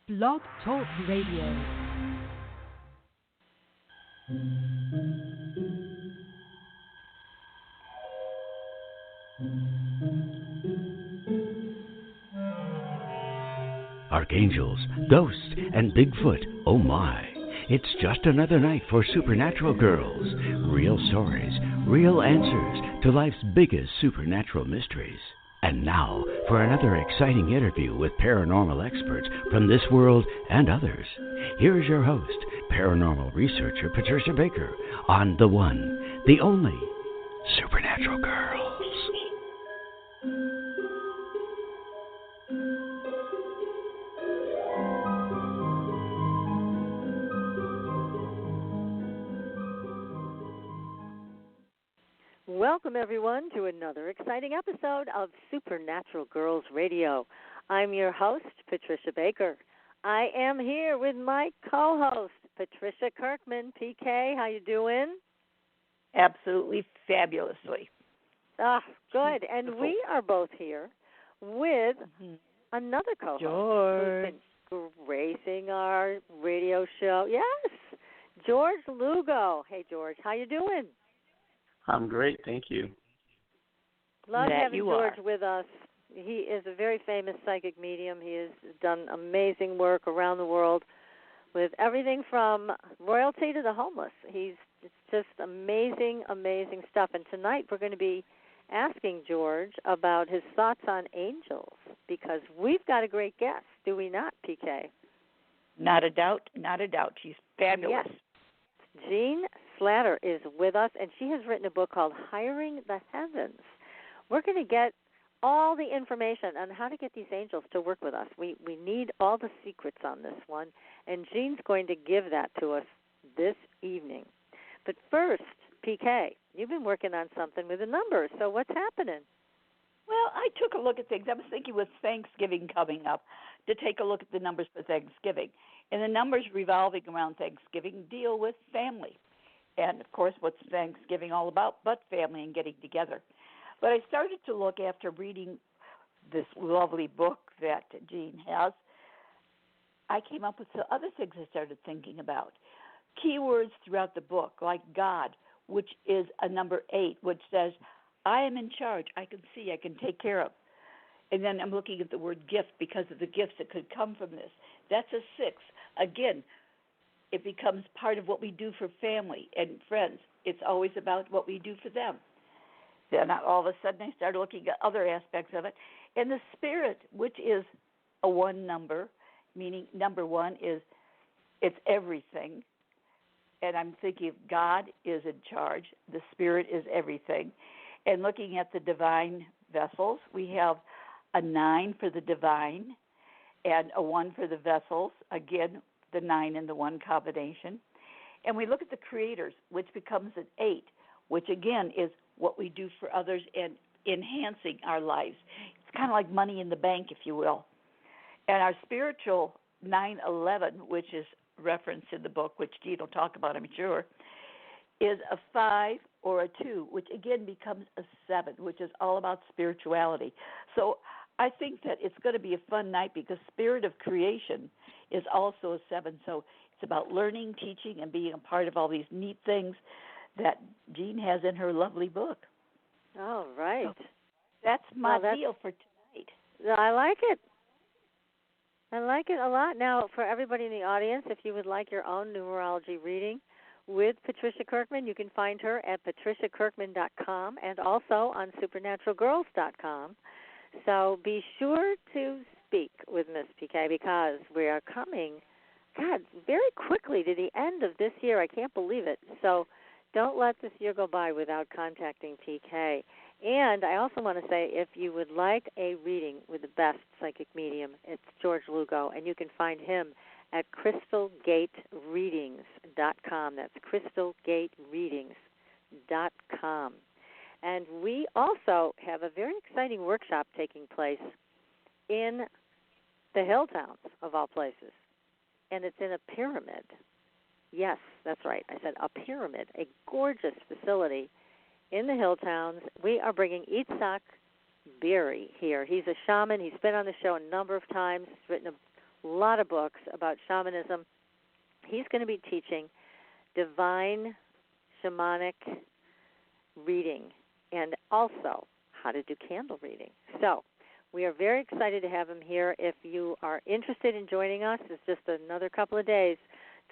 Blog Talk Radio. Archangels, ghosts, and Bigfoot, oh my. It's just another night for Supernatural Girls. Real stories, real answers to life's biggest supernatural mysteries. And now for another exciting interview with paranormal experts from this world and others. Here's your host, paranormal researcher Patricia Baker, on the one, the only Supernatural Girls. Welcome, everyone, to another exciting episode of Supernatural Girls Radio. I'm your host, Patricia Baker. I am here with my co-host, Patricia Kirkman. PK, how you doing? Absolutely fabulously. Ah, good. And we are both here with another co-host George, who's been gracing our radio show. Yes, George Lugo. Hey, George, how you doing? I'm great, thank you. Love that having you George are. with us. He is a very famous psychic medium. He has done amazing work around the world with everything from royalty to the homeless. It's just amazing, amazing stuff. And tonight we're going to be asking George about his thoughts on angels because we've got a great guest, do we not, PK? Not a doubt, not a doubt. She's fabulous. Yes. Jean Slatter is with us, and she has written a book called Hiring the Heavens. We're going to get all the information on how to get these angels to work with us. We need all the secrets on this one, and Jean's going to give that to us this evening. But first, PK, you've been working on something with the numbers, so what's happening? Well, I took a look at things. I was thinking with Thanksgiving coming up to take a look at the numbers for Thanksgiving. And the numbers revolving around Thanksgiving deal with family. And, of course, what's Thanksgiving all about but family and getting together. But I started to look after reading this lovely book that Jean has. I came up with some other things I started thinking about. Keywords throughout the book, like God, which is a number 8, which says, I am in charge. I can see. I can take care of. And then I'm looking at the word gift because of the gifts that could come from this. That's a 6. Again, it becomes part of what we do for family and friends. It's always about what we do for them. Then all of a sudden I started looking at other aspects of it. And the spirit, which is a 1 number, meaning number 1 is it's everything. And I'm thinking God is in charge. The spirit is everything. And looking at the divine vessels, we have a 9 for the divine and a 1 for the vessels. Again, the 9 and the 1 combination. And we look at the creators, which becomes an 8, which again is what we do for others and enhancing our lives. It's kind of like money in the bank, if you will. And our spiritual 911, which is referenced in the book, which Jean will talk about, I'm sure, is a 5 or a 2, which again becomes a 7, which is all about spirituality. So I think that it's going to be a fun night because spirit of creation is also a 7. So it's about learning, teaching, and being a part of all these neat things that Jean has in her lovely book. All right. So that's my deal for tonight. I like it. I like it a lot. Now, for everybody in the audience, if you would like your own numerology reading with Patricia Kirkman, you can find her at patriciakirkman.com and also on supernaturalgirls.com. So be sure to speak with Miss PK because we are coming, very quickly to the end of this year. I can't believe it. So don't let this year go by without contacting PK. And I also want to say if you would like a reading with the best psychic medium, it's George Lugo, and you can find him at crystalgatereadings.com. That's crystalgatereadings.com. And we also have a very exciting workshop taking place in the Hilltowns, of all places. And it's in a pyramid. Yes, that's right. I said a pyramid, a gorgeous facility in the Hilltowns. We are bringing Itzhak Berry here. He's a shaman. He's been on the show a number of times. He's written a a lot of books about shamanism. He's going to be teaching divine shamanic reading and also how to do candle reading. So we are very excited to have him here. If you are interested in joining us, it's just another couple of days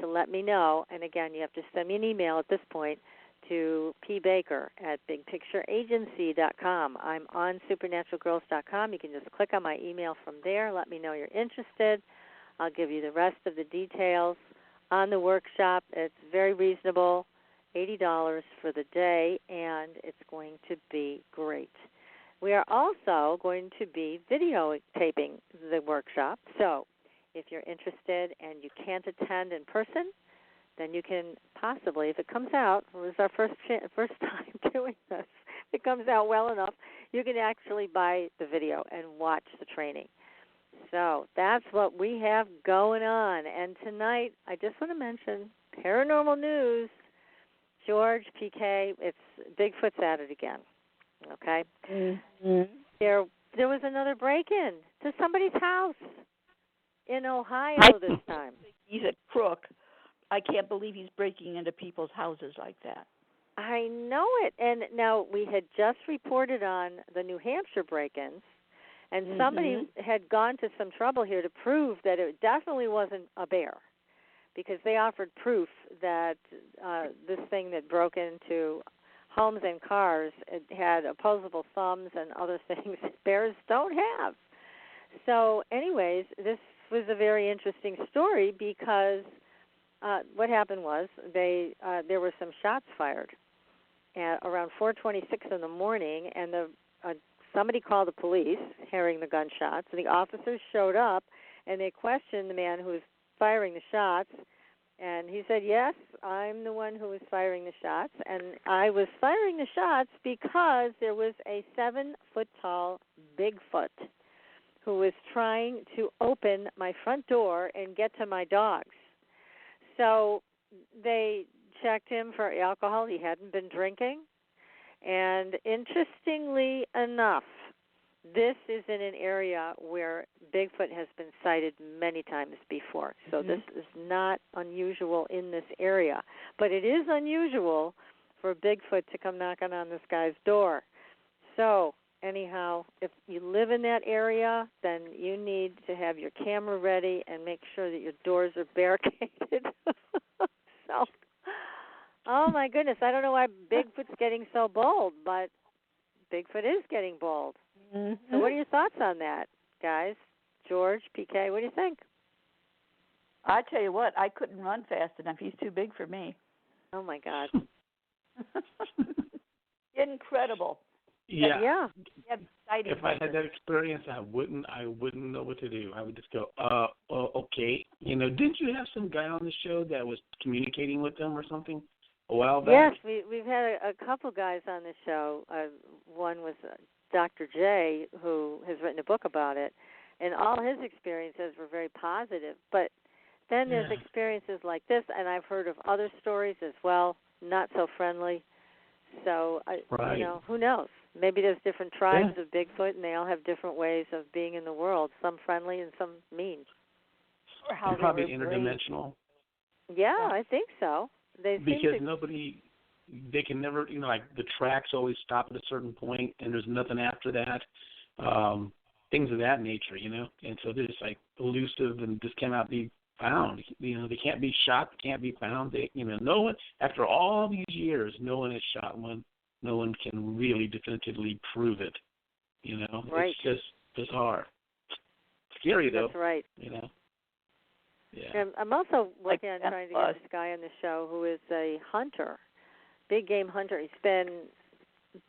to let me know. And again, you have to send me an email at this point to pbaker@bigpictureagency.com. I'm on supernaturalgirls.com. You can just click on my email from there. Let me know you're interested. I'll give you the rest of the details on the workshop. It's very reasonable, $80 for the day, and it's going to be great. We are also going to be videotaping the workshop. So if you're interested and you can't attend in person, then you can possibly, if it comes out, it was our first time doing this, if it comes out well enough, you can actually buy the video and watch the training. So that's what we have going on. And tonight, I just want to mention paranormal news. George, PK, it's Bigfoot's at it again. Okay? Mm-hmm. There was another break-in to somebody's house in Ohio this time. He's a crook. I can't believe he's breaking into people's houses like that. I know it. And now we had just reported on the New Hampshire break-ins, and somebody had gone to some trouble here to prove that it definitely wasn't a bear, because they offered proof that this thing that broke into homes and cars, it had opposable thumbs and other things that bears don't have. So anyways, this was a very interesting story because what happened was there were some shots fired at around 4:26 in the morning, and somebody called the police hearing the gunshots. And the officers showed up, and they questioned the man who was firing the shots. And he said, yes, I'm the one who was firing the shots. And I was firing the shots because there was a 7-foot-tall Bigfoot who was trying to open my front door and get to my dogs. So they checked him for alcohol. He hadn't been drinking. And interestingly enough, this is in an area where Bigfoot has been sighted many times before. So this is not unusual in this area. But it is unusual for Bigfoot to come knocking on this guy's door. So anyhow, if you live in that area, then you need to have your camera ready and make sure that your doors are barricaded. So, oh my goodness, I don't know why Bigfoot's getting so bold, but Bigfoot is getting bold. So what are your thoughts on that, guys? George, PK, what do you think? I tell you what, I couldn't run fast enough. He's too big for me. Oh my God. Incredible. Yeah. If I had that experience, I wouldn't know what to do. I would just go, okay. Didn't you have some guy on the show that was communicating with them or something a while back? Yes, we've had a couple guys on the show. One was Dr. J, who has written a book about it, and all his experiences were very positive. But then there's experiences like this, and I've heard of other stories as well, not so friendly. So, who knows? Maybe there's different tribes of Bigfoot, and they all have different ways of being in the world, some friendly and some mean. Or how they're probably interdimensional. Yeah, I think so. Because they can never, like the tracks always stop at a certain point, and there's nothing after that. Things of that nature, and so they're just like elusive and just cannot be found. They can't be shot, can't be found. No one, after all these years, no one has shot one. No one can really definitively prove it. Right. It's just bizarre. Scary though. That's right. Yeah. And I'm also working on trying to get this guy on the show who is a hunter, big game hunter. He's been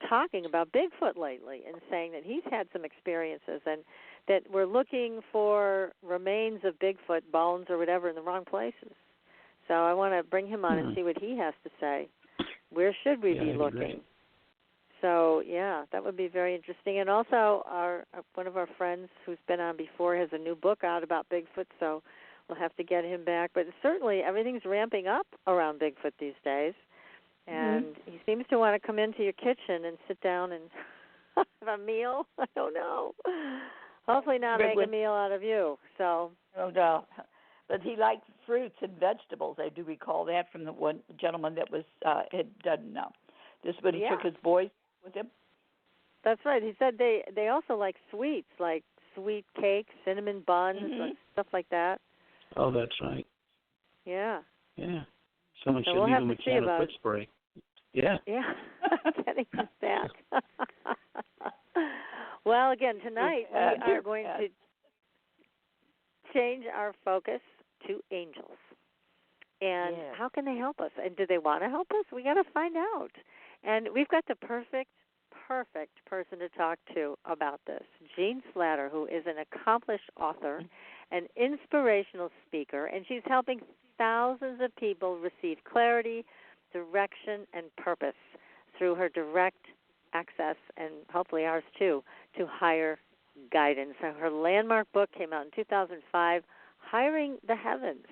talking about Bigfoot lately and saying that he's had some experiences and that we're looking for remains of Bigfoot, bones or whatever, in the wrong places. So I want to bring him on and see what he has to say. Where should we be looking? Great. So, that would be very interesting. And also, one of our friends who's been on before has a new book out about Bigfoot, so we'll have to get him back. But certainly everything's ramping up around Bigfoot these days. And he seems to want to come into your kitchen and sit down and have a meal. I don't know. Hopefully not make a meal out of you. So. Oh no, but he liked fruits and vegetables. I do recall that from the one gentleman that was had done this, but he took his boys with him. That's right. He said they also like sweets, like sweet cakes, cinnamon buns, and stuff like that. Oh, that's right. Yeah. Yeah. Someone should we'll leave have him to a see can of about foot spray. Yeah. Yeah. Getting us back. Well, again, tonight we are going to change our focus to angels. And how can they help us? And do they want to help us? We got to find out. And we've got the perfect person to talk to about this. Jean Slatter, who is an accomplished author, an inspirational speaker, and she's helping thousands of people receive clarity, direction, and purpose through her direct access, and hopefully ours too, to higher guidance. Her landmark book came out in 2005, Hiring the Heavens,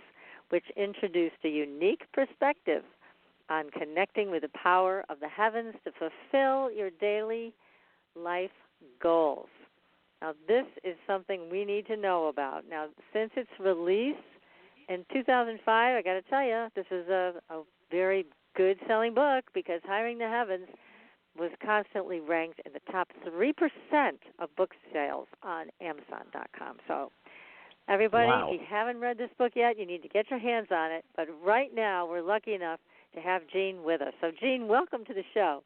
which introduced a unique perspective on connecting with the power of the heavens to fulfill your daily life goals. Now, this is something we need to know about. Now, since its release in 2005, I got to tell you, this is a very good-selling book because Hiring the Heavens was constantly ranked in the top 3% of book sales on Amazon.com. So, everybody, if you haven't read this book yet, you need to get your hands on it. But right now, we're lucky enough to have Jean with us. So, Jean, welcome to the show.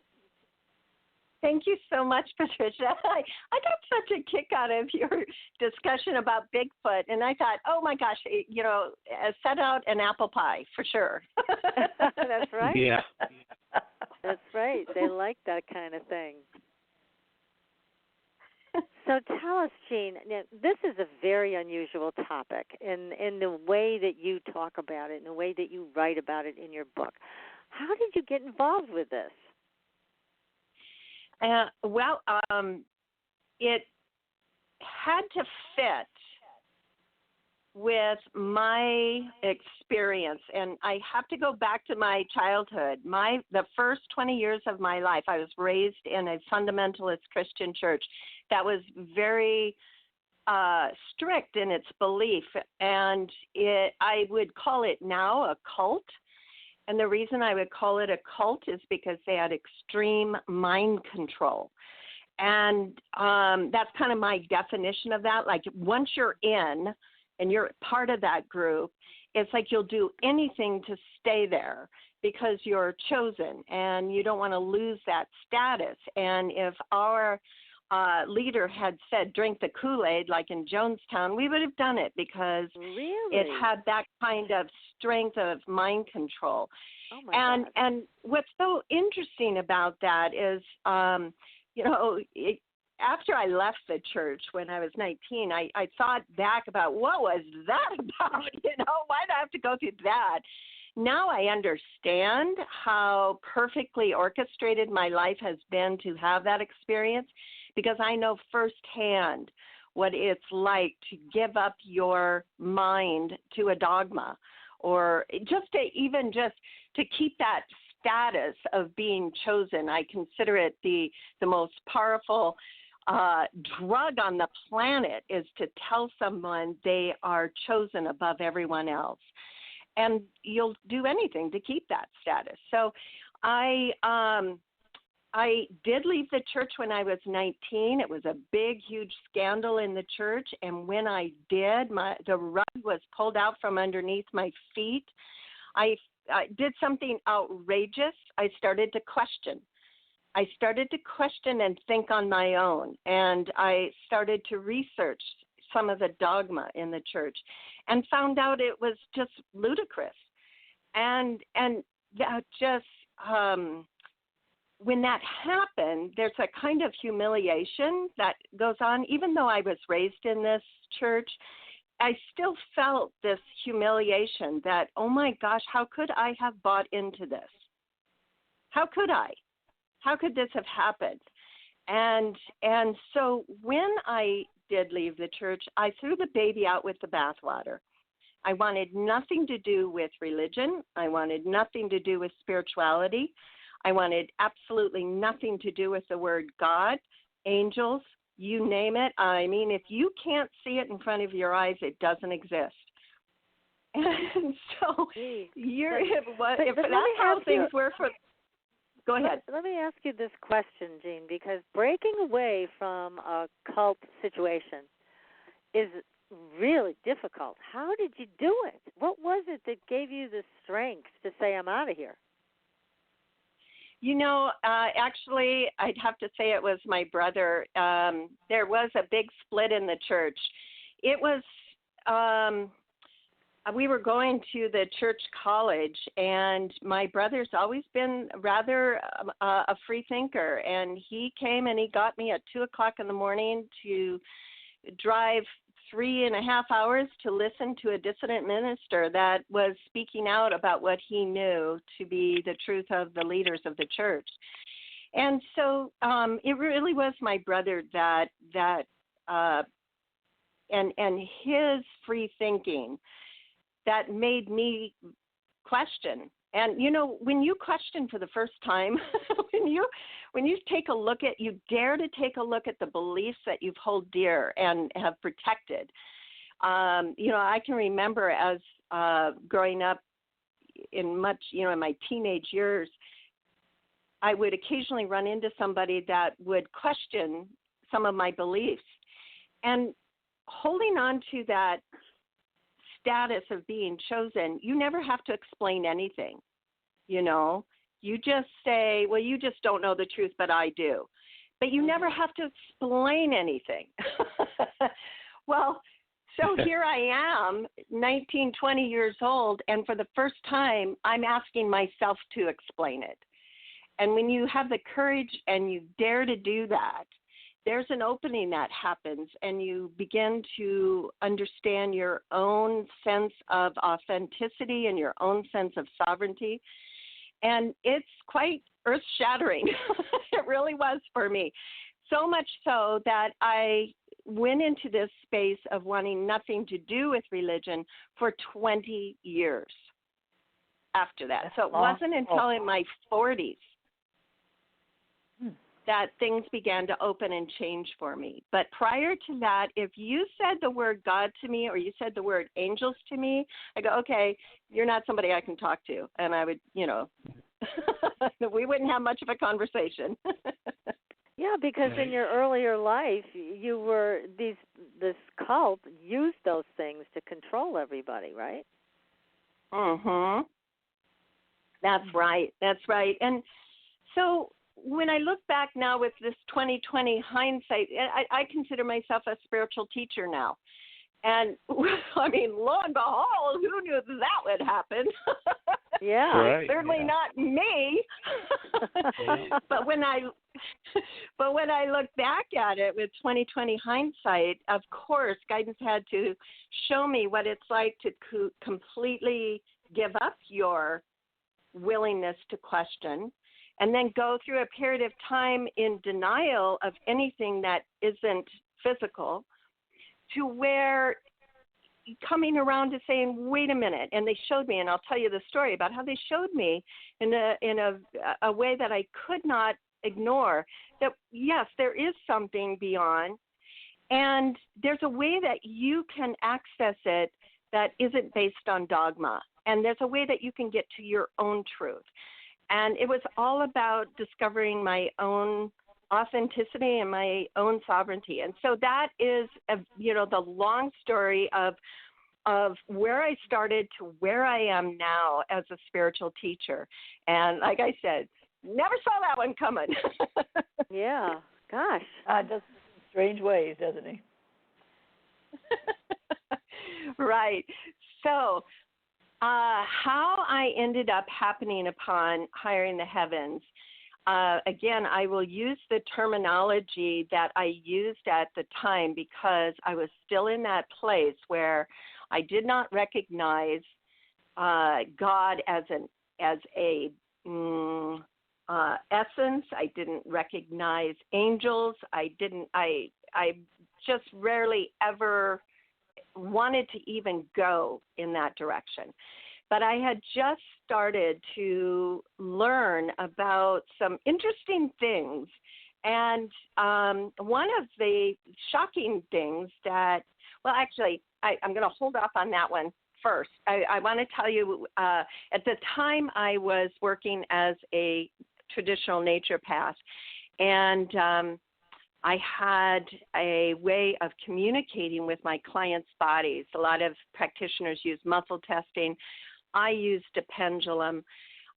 Thank you so much, Patricia. I got such a kick out of your discussion about Bigfoot, and I thought, oh my gosh, set out an apple pie for sure. That's right. Yeah. That's right. They like that kind of thing. So tell us, Jean, this is a very unusual topic in the way that you talk about it, in the way that you write about it in your book. How did you get involved with this? It had to fit with my experience, and I have to go back to my childhood. The first 20 years of my life, I was raised in a fundamentalist Christian church that was very strict in its belief, and I would call it now a cult. And the reason I would call it a cult is because they had extreme mind control. And that's kind of my definition of that. Like, once you're in and you're part of that group, it's like you'll do anything to stay there because you're chosen and you don't want to lose that status. And if our leader had said, drink the Kool-Aid, like in Jonestown, we would have done it because it had that kind of strength of mind control. Oh my God. And what's so interesting about that is, after I left the church when I was 19, I thought back about what was that about? Why did I have to go through that? Now I understand how perfectly orchestrated my life has been to have that experience, because I know firsthand what it's like to give up your mind to a dogma, or just to keep that status of being chosen. I consider it the most powerful drug on the planet, is to tell someone they are chosen above everyone else. And you'll do anything to keep that status. So I did leave the church when I was 19. It was a big, huge scandal in the church. And when I did, the rug was pulled out from underneath my feet. I did something outrageous. I started to question. And think on my own. And I started to research some of the dogma in the church and found out it was just ludicrous. And that just, when that happened, there's a kind of humiliation that goes on. Even though I was raised in this church, I still felt this humiliation that, oh my gosh, how could I have bought into this? How could I? How could this have happened? And so when I did leave the church, I threw the baby out with the bathwater. I wanted nothing to do with religion. I wanted nothing to do with spirituality. I wanted absolutely nothing to do with the word God, angels, you name it. I mean, if you can't see it in front of your eyes, it doesn't exist. And so if that's how things were for. Go ahead. Let me ask you this question, Jean, because breaking away from a cult situation is really difficult. How did you do it? What was it that gave you the strength to say, I'm out of here? You know, actually, I'd have to say it was my brother. There was a big split in the church. It was, we were going to the church college, and my brother's always been rather a free thinker. And he came and he got me at 2:00 in the morning to drive 3.5 hours to listen to a dissident minister that was speaking out about what he knew to be the truth of the leaders of the church. And so it really was my brother and his free thinking that made me question. And, you know, when you question for the first time, when you take a look at, you dare to take a look at the beliefs that you've held dear and have protected. You know, I can remember as growing up in my teenage years, I would occasionally run into somebody that would question some of my beliefs. And holding on to that status of being chosen, you never have to explain anything, you know. You just say, well, you just don't know the truth, but I do. But you never have to explain anything. Well, so here I am, 19, 20 years old, and for the first time, I'm asking myself to explain it. And when you have the courage and you dare to do that, there's an opening that happens, and you begin to understand your own sense of authenticity and your own sense of sovereignty. And it's quite earth-shattering. It really was for me. So much so that I went into this space of wanting nothing to do with religion for 20 years after that. So it wasn't until in my 40s that things began to open and change for me. But prior to that, if you said the word God to me or you said the word angels to me, I go, okay, you're not somebody I can talk to. And I would, you know, we wouldn't have much of a conversation. Yeah, because in your earlier life, you were, this cult used those things to control everybody, right? Mm-hmm. That's right. That's right. And so when I look back now with this 2020 hindsight, I consider myself a spiritual teacher now. And, I mean, lo and behold, who knew that would happen? Yeah. Right, Certainly not me. But when I look back at it with 2020 hindsight, of course, guidance had to show me what it's like to completely give up your willingness to question and then go through a period of time in denial of anything that isn't physical, to where coming around to saying, wait a minute, and they showed me, and I'll tell you the story about how they showed me in a way that I could not ignore, that yes, there is something beyond, and there's a way that you can access it that isn't based on dogma, and there's a way that you can get to your own truth. And it was all about discovering my own authenticity and my own sovereignty. And so that is, the long story of where I started to where I am now as a spiritual teacher. And like I said, never saw that one coming. Yeah, gosh. Does in strange ways, doesn't he? Right. So how I ended up happening upon Hiring the Heavens, again, I will use the terminology that I used at the time because I was still in that place where I did not recognize God as a essence. I didn't recognize angels. I just rarely ever wanted to even go in that direction. But I had just started to learn about some interesting things And one of the shocking things that, well, actually, I'm going to hold off on that one first. I want to tell you, at the time I was working as a traditional naturopath, and I had a way of communicating with my clients' bodies. A lot of practitioners use muscle testing. I used a pendulum.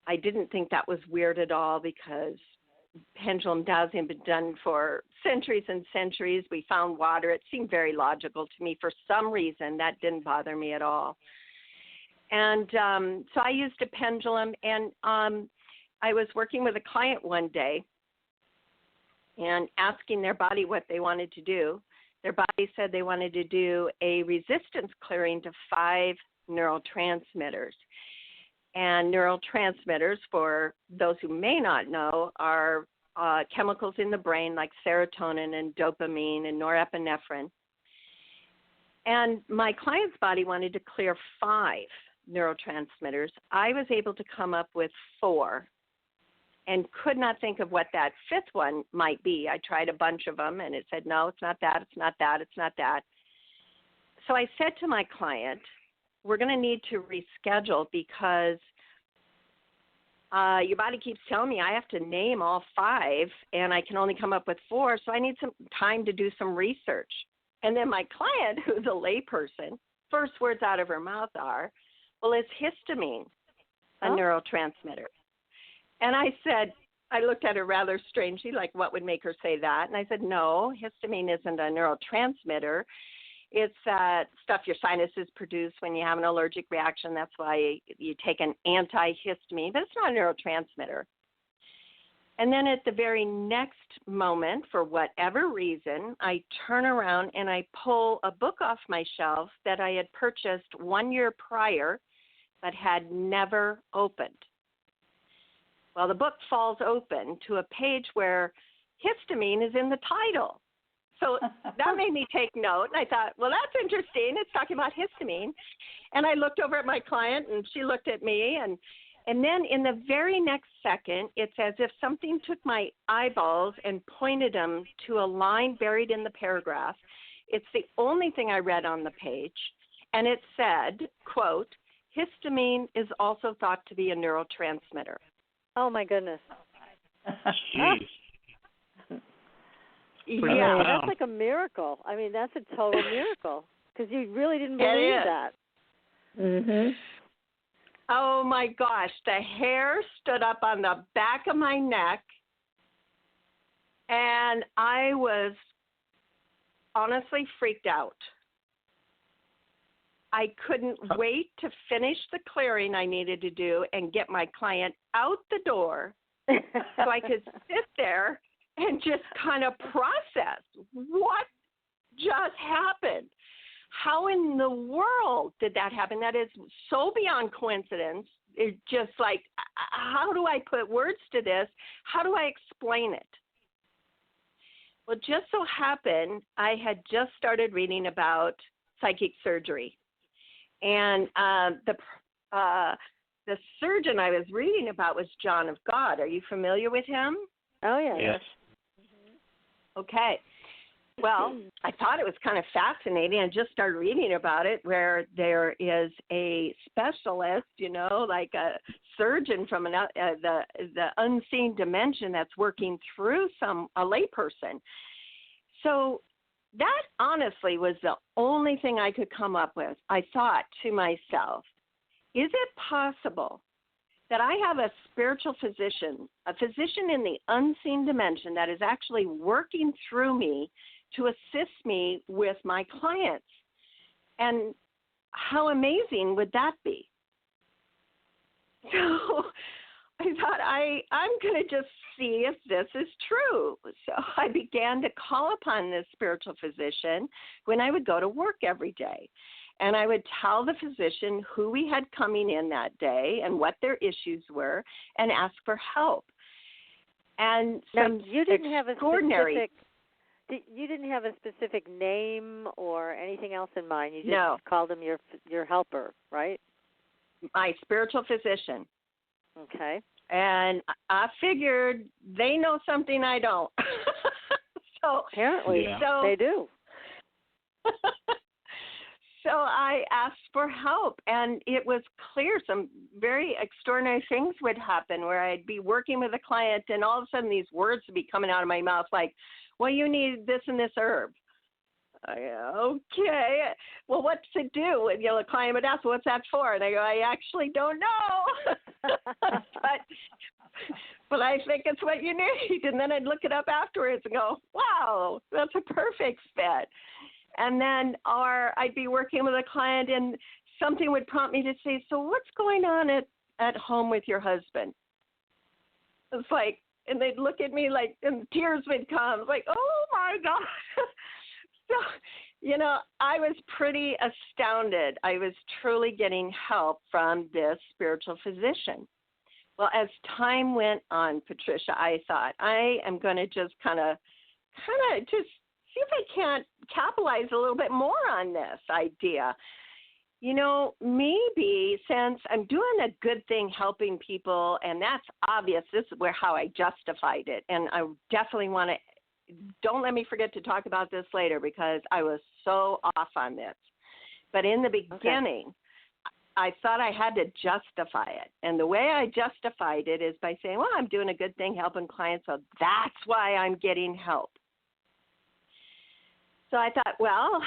I didn't think that was weird at all because pendulum dowsing had been done for centuries and centuries. We found water. It seemed very logical to me. For some reason, that didn't bother me at all. And so I used a pendulum, and I was working with a client one day and asking their body what they wanted to do. Their body said they wanted to do a resistance clearing to 5 neurotransmitters. And neurotransmitters, for those who may not know, are chemicals in the brain like serotonin and dopamine and norepinephrine. And my client's body wanted to clear 5 neurotransmitters. I was able to come up with 4 and could not think of what that 5th one might be. I tried a bunch of them, and it said, no, it's not that, it's not that, it's not that. So I said to my client, we're going to need to reschedule because your body keeps telling me I have to name all 5, and I can only come up with 4, so I need some time to do some research. And then my client, who's a layperson, first words out of her mouth are, well, is histamine a neurotransmitter? And I said, I looked at her rather strangely, like what would make her say that? And I said, no, histamine isn't a neurotransmitter. It's stuff your sinuses produce when you have an allergic reaction. That's why you take an antihistamine, but it's not a neurotransmitter. And then at the very next moment, for whatever reason, I turn around and I pull a book off my shelf that I had purchased 1 year prior but had never opened. Well, the book falls open to a page where histamine is in the title. So that made me take note, and I thought, well, that's interesting. It's talking about histamine. And I looked over at my client, and she looked at me, and then in the very next second, it's as if something took my eyeballs and pointed them to a line buried in the paragraph. It's the only thing I read on the page, and it said, quote, histamine is also thought to be a neurotransmitter. Oh, my goodness. Jeez. Yeah, that's like a miracle. I mean, that's a total miracle because you really didn't believe that. Mm-hmm. Oh, my gosh. The hair stood up on the back of my neck, and I was honestly freaked out. I couldn't wait to finish the clearing I needed to do and get my client out the door so I could sit there and just kind of process what just happened. How in the world did that happen? That is so beyond coincidence. It's just like, how do I put words to this? How do I explain it? Well, just so happened, I had just started reading about psychic surgery. And the surgeon I was reading about was John of God. Are you familiar with him? Oh, yeah. Yes. Okay. Well, I thought it was kind of fascinating. I just started reading about it where there is a specialist, like a surgeon from the unseen dimension that's working through a layperson. So that honestly was the only thing I could come up with. I thought to myself, is it possible that I have a spiritual physician, a physician in the unseen dimension that is actually working through me to assist me with my clients? And how amazing would that be? So I thought I'm going to just see if this is true. So I began to call upon this spiritual physician when I would go to work every day. And I would tell the physician who we had coming in that day and what their issues were and ask for help. And some you didn't have extraordinary... You didn't have a specific name or anything else in mind. You just called him your helper, right? My spiritual physician. Okay. And I figured they know something I don't. So apparently, so, they do. So I asked for help, and it was clear some very extraordinary things would happen where I'd be working with a client, and all of a sudden these words would be coming out of my mouth like, well, you need this and this herb. Okay. Well, what's it do? And, the client would ask, what's that for? And I go, I actually don't know. but I think it's what you need. And then I'd look it up afterwards and go, wow, that's a perfect fit. And then I'd be working with a client and something would prompt me to say, so what's going on at home with your husband? It's like, and they'd look at me like, and tears would come, like, oh my God. So, I was pretty astounded. I was truly getting help from this spiritual physician. Well, as time went on, Patricia, I thought I am going to just kind of just see if I can't capitalize a little bit more on this idea. Maybe since I'm doing a good thing helping people, and that's obvious, this is how I justified it. And I definitely don't let me forget to talk about this later because I was so off on this. But in the beginning, I thought I had to justify it. And the way I justified it is by saying, well, I'm doing a good thing helping clients, so that's why I'm getting help. So I thought, well,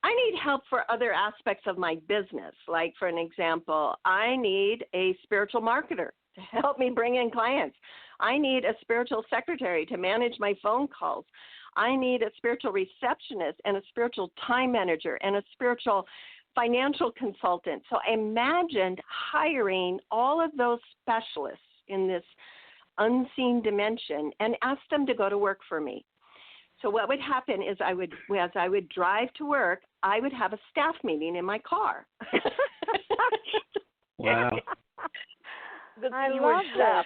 I need help for other aspects of my business. Like, for an example, I need a spiritual marketer to help me bring in clients. I need a spiritual secretary to manage my phone calls. I need a spiritual receptionist and a spiritual time manager and a spiritual financial consultant. So I imagined hiring all of those specialists in this unseen dimension and asked them to go to work for me. So what would happen is as I would drive to work, I would have a staff meeting in my car. Wow. I love that.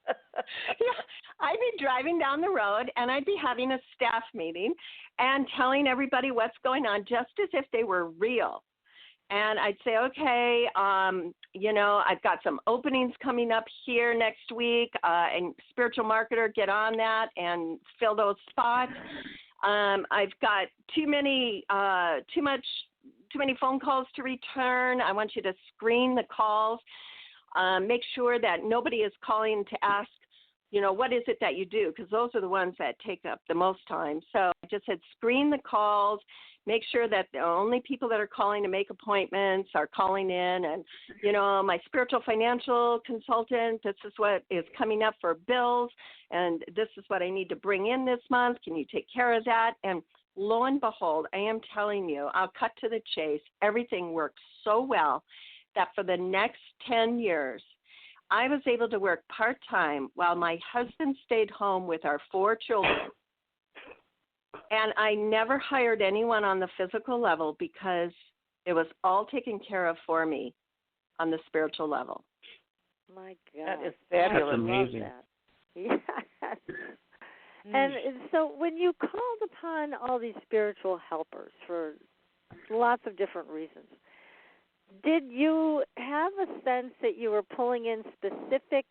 Yeah, I'd be driving down the road and I'd be having a staff meeting and telling everybody what's going on just as if they were real. And I'd say, okay, I've got some openings coming up here next week, and spiritual marketer, get on that and fill those spots. I've got too many phone calls to return. I want you to screen the calls. Make sure that nobody is calling to ask, what is it that you do? Because those are the ones that take up the most time. So I just said screen the calls, make sure that the only people that are calling to make appointments are calling in. And, my spiritual financial consultant, this is what is coming up for bills. And this is what I need to bring in this month. Can you take care of that? And lo and behold, I am telling you, I'll cut to the chase. Everything worked so well that for the next 10 years, I was able to work part-time while my husband stayed home with our 4 children. And I never hired anyone on the physical level because it was all taken care of for me on the spiritual level. My God. That is fabulous. That's amazing. Yes. And so when you called upon all these spiritual helpers for lots of different reasons, did you have a sense that you were pulling in specific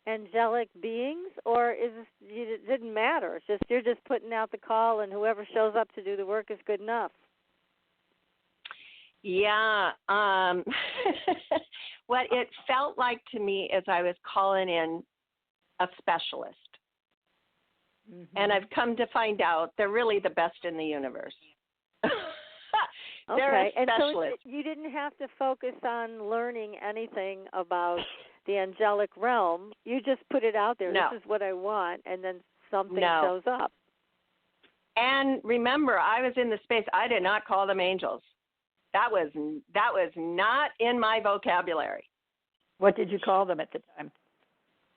angelic beings, or it didn't matter? It's just you're just putting out the call, and whoever shows up to do the work is good enough. Yeah. What it felt like to me is I was calling in a specialist. Mm-hmm. And I've come to find out they're really the best in the universe. Okay, and so you didn't have to focus on learning anything about the angelic realm. You just put it out there. No. This is what I want, and then something No. shows up. And remember, I was in the space. I did not call them angels. That was not in my vocabulary. What did you call them at the time?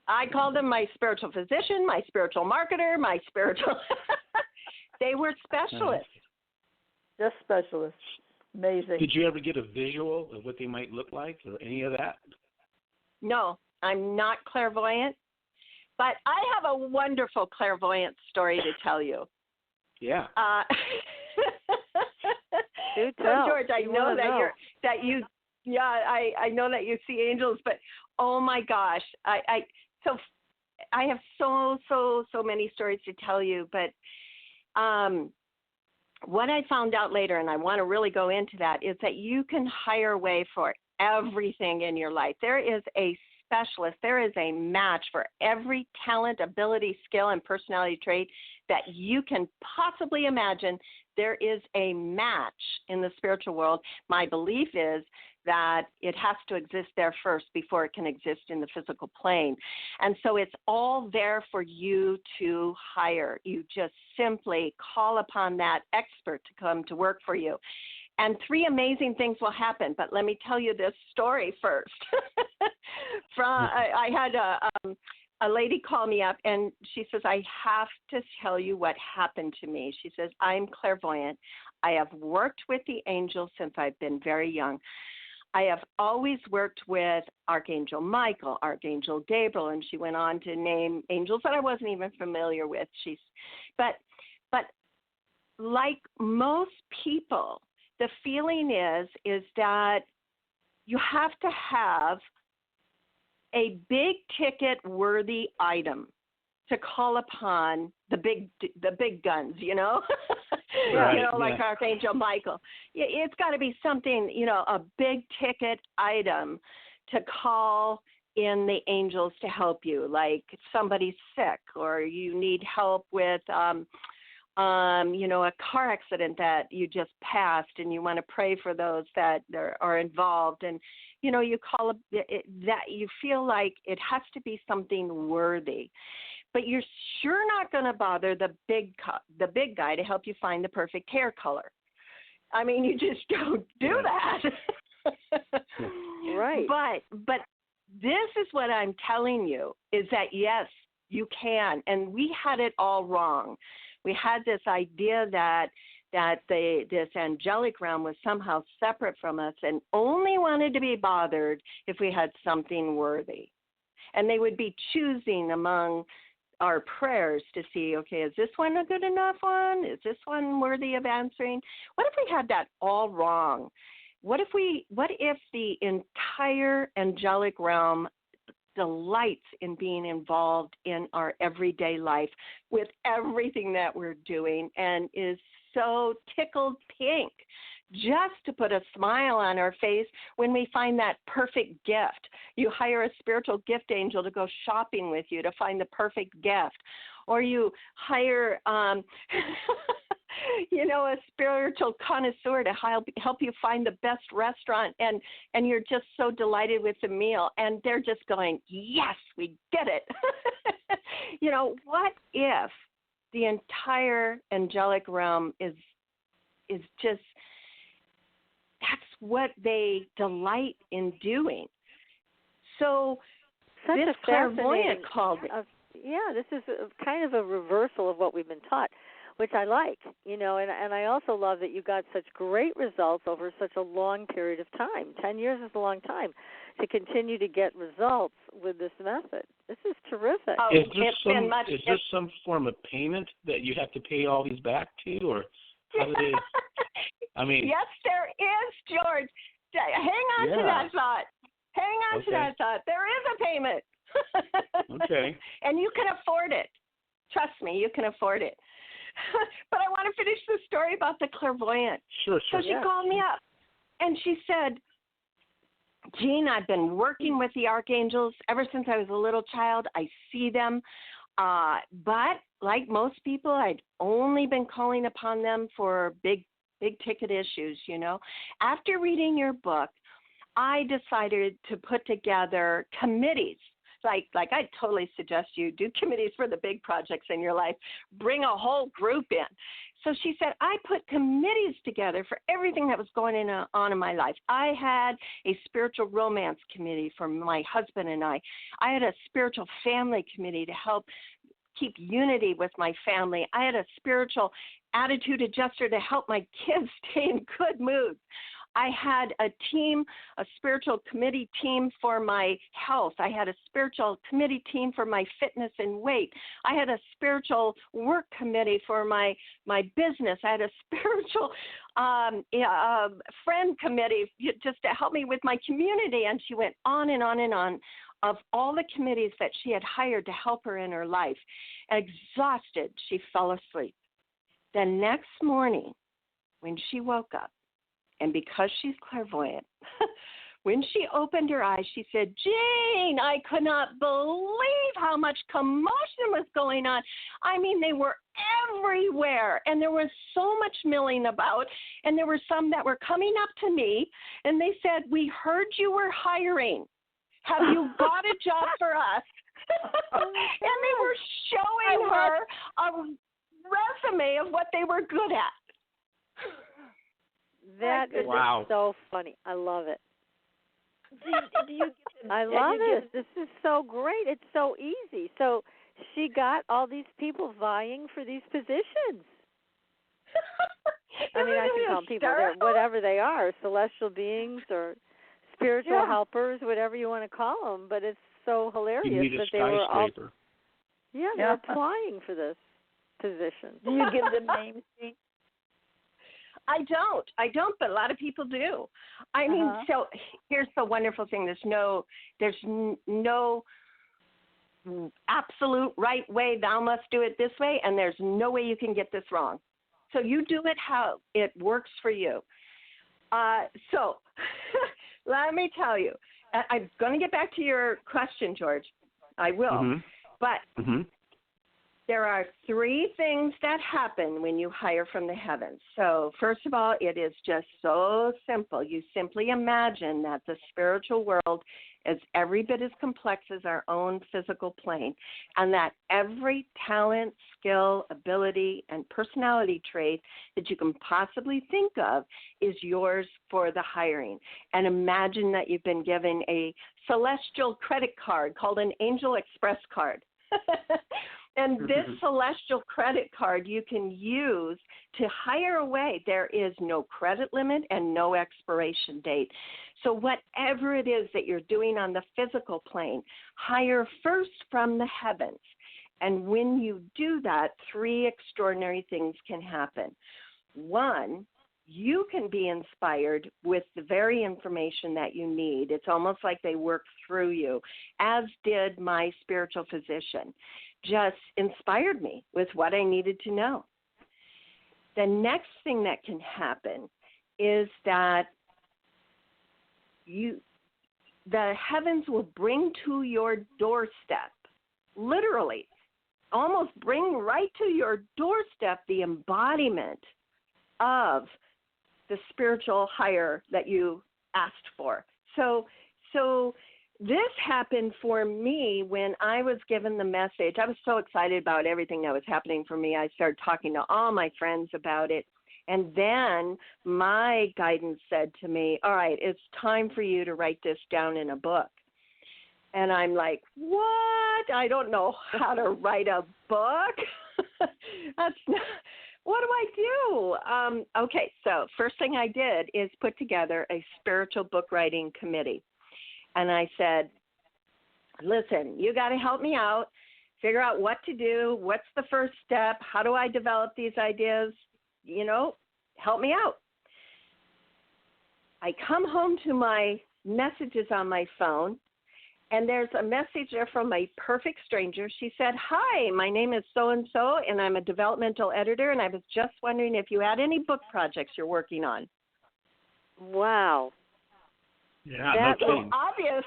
I called them my spiritual physician, my spiritual marketer, my spiritual. They were specialists. Just specialists. Amazing. Did you ever get a visual of what they might look like or any of that? No, I'm not clairvoyant, but I have a wonderful clairvoyant story to tell you. Yeah. Do So tell. George, I know that you I know that you see angels, but oh my gosh, I have so many stories to tell you, but what I found out later, and I want to really go into that, is that you can hire away for everything in your life. There is a specialist. There is a match for every talent, ability, skill, and personality trait that you can possibly imagine. There is a match in the spiritual world. My belief is that it has to exist there first before it can exist in the physical plane. And so it's all there for you to hire. You just simply call upon that expert to come to work for you. And 3 amazing things will happen. But let me tell you this story first. I had a lady call me up, and she says, I have to tell you what happened to me. She says, I'm clairvoyant. I have worked with the angels since I've been very young. I have always worked with Archangel Michael, Archangel Gabriel, and she went on to name angels that I wasn't even familiar with. But like most people, the feeling is that you have to have a big ticket worthy item to call upon the big guns, you know, Right, like Archangel Michael. It's got to be something, a big ticket item to call in the angels to help you, like somebody's sick or you need help with, a car accident that you just passed and you want to pray for those that are involved. And, you call it that you feel like it has to be something worthy. But you're sure not going to bother the big guy to help you find the perfect hair color. I mean, you just don't do that. Right. But this is what I'm telling you, is that, yes, you can. And we had it all wrong. We had this idea that this angelic realm was somehow separate from us and only wanted to be bothered if we had something worthy. And they would be choosing among our prayers to see, okay, is this one a good enough one? Is this one worthy of answering? What if we had that all wrong? What if the entire angelic realm delights in being involved in our everyday life with everything that we're doing and is so tickled pink just to put a smile on our face when we find that perfect gift? You hire a spiritual gift angel to go shopping with you to find the perfect gift. Or you hire, a spiritual connoisseur to help you find the best restaurant, and you're just so delighted with the meal, and they're just going, yes, we get it. What if the entire angelic realm is just, that's what they delight in doing. So Such this a clairvoyant called me. This is kind of a reversal of what we've been taught, which I like, and I also love that you got such great results over such a long period of time. 10 years is a long time to continue to get results with this method. This is terrific. Oh, Is it's there some form of payment that you have to pay all these back to, or how do they? I mean, yes, there is, George. Hang on to that thought. Hang on to that thought. There is a payment. Okay. And you can afford it. Trust me, you can afford it. But I want to finish the story about the clairvoyant. Sure. So she called me up, and she said, Jean, I've been working with the archangels ever since I was a little child. I see them. But like most people, I'd only been calling upon them for big ticket issues, After reading your book, I decided to put together committees. Like I totally suggest you do committees for the big projects in your life. Bring a whole group in. So she said, I put committees together for everything that was going on in my life. I had a spiritual romance committee for my husband and I. I had a spiritual family committee to help keep unity with my family. I had a spiritual attitude adjuster to help my kids stay in good moods. I had a spiritual committee team for my health. I had a spiritual committee team for my fitness and weight. I had a spiritual work committee for my business. I had a spiritual friend committee just to help me with my community. And she went on and on and on. of all the committees that she had hired to help her in her life. Exhausted, she fell asleep. The next morning, when she woke up, and because she's clairvoyant, when she opened her eyes, she said, Jane, I could not believe how much commotion was going on. I mean, they were everywhere, and there was so much milling about, and there were some that were coming up to me, and they said, we heard you were hiring. Have you got a job for us? And they were showing her a resume of what they were good at. That is so funny. I love it. I love it. This is so great. It's so easy. So she got all these people vying for these positions. I mean, I can call them people, whatever they are, celestial beings or spiritual helpers, whatever you want to call them. But it's so hilarious that they were all they're applying for this position. Do you give them names? I don't, but a lot of people do. I mean, so here's the wonderful thing. There's no absolute right way, thou must do it this way, and there's no way you can get this wrong. So you do it how it works for you. So let me tell you, I'm going to get back to your question, George. I will. But there are 3 things that happen when you hire from the heavens. So first of all, it is just so simple. You simply imagine that the spiritual world is every bit as complex as our own physical plane, and that every talent, skill, ability, and personality trait that you can possibly think of is yours for the hiring. And imagine that you've been given a celestial credit card called an Angel Express card. And this celestial credit card you can use to hire away. There is no credit limit and no expiration date. So whatever it is that you're doing on the physical plane, hire first from the heavens. And when you do that, 3 extraordinary things can happen. 1, you can be inspired with the very information that you need. It's almost like they work through you, as did my spiritual physician. Just inspired me with what I needed to know. The next thing that can happen is that the heavens will bring to your doorstep, literally, almost bring right to your doorstep the embodiment of the spiritual hire that you asked for. So this happened for me when I was given the message. I was so excited about everything that was happening for me. I started talking to all my friends about it. And then my guidance said to me, all right, it's time for you to write this down in a book. And I'm like, what? I don't know how to write a book. That's not, what do I do? Okay, so first thing I did is put together a spiritual book writing committee. And I said, listen, you got to help me out, figure out what to do, what's the first step, how do I develop these ideas, help me out. I come home to my messages on my phone, and there's a message there from a perfect stranger. She said, hi, my name is so-and-so, and I'm a developmental editor, and I was just wondering if you had any book projects you're working on. Wow. Yeah, that no kidding. Obvious.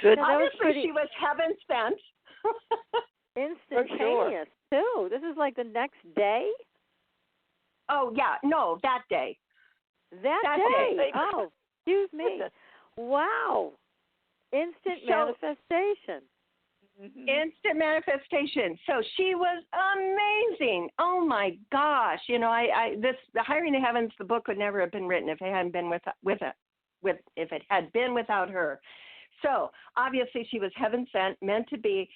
Good. Obviously, she was heaven sent. Instantaneous, too. This is like the next day? Oh, yeah. No, that day. That day. Oh, excuse me. Wow. Instant manifestation. Instant manifestation. So she was amazing. Oh my gosh! The Hiring the Heavens, the book would never have been written if it hadn't been if it had been without her. So obviously she was heaven sent, meant to be.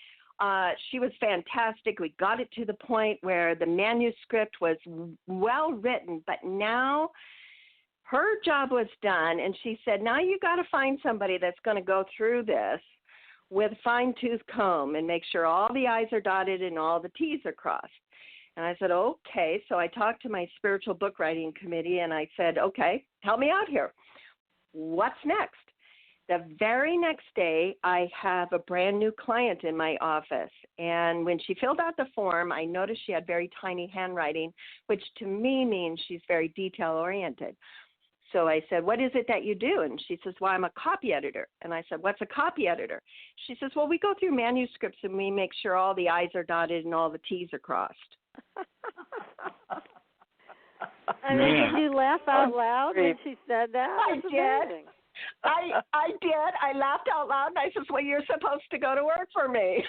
She was fantastic. We got it to the point where the manuscript was well written, but now her job was done, and she said, now you got to find somebody that's going to go through this with a fine-tooth comb and make sure all the I's are dotted and all the T's are crossed. And I said, okay. So I talked to my spiritual book writing committee, and I said, okay, help me out here. What's next? The very next day, I have a brand new client in my office. And when she filled out the form, I noticed she had very tiny handwriting, which to me means she's very detail-oriented. So I said, what is it that you do? And she says, well, I'm a copy editor. And I said, what's a copy editor? She says, well, we go through manuscripts and we make sure all the I's are dotted and all the T's are crossed. I mean, did you laugh out loud when she said that? I did. I did. I laughed out loud, and I said, well, you're supposed to go to work for me.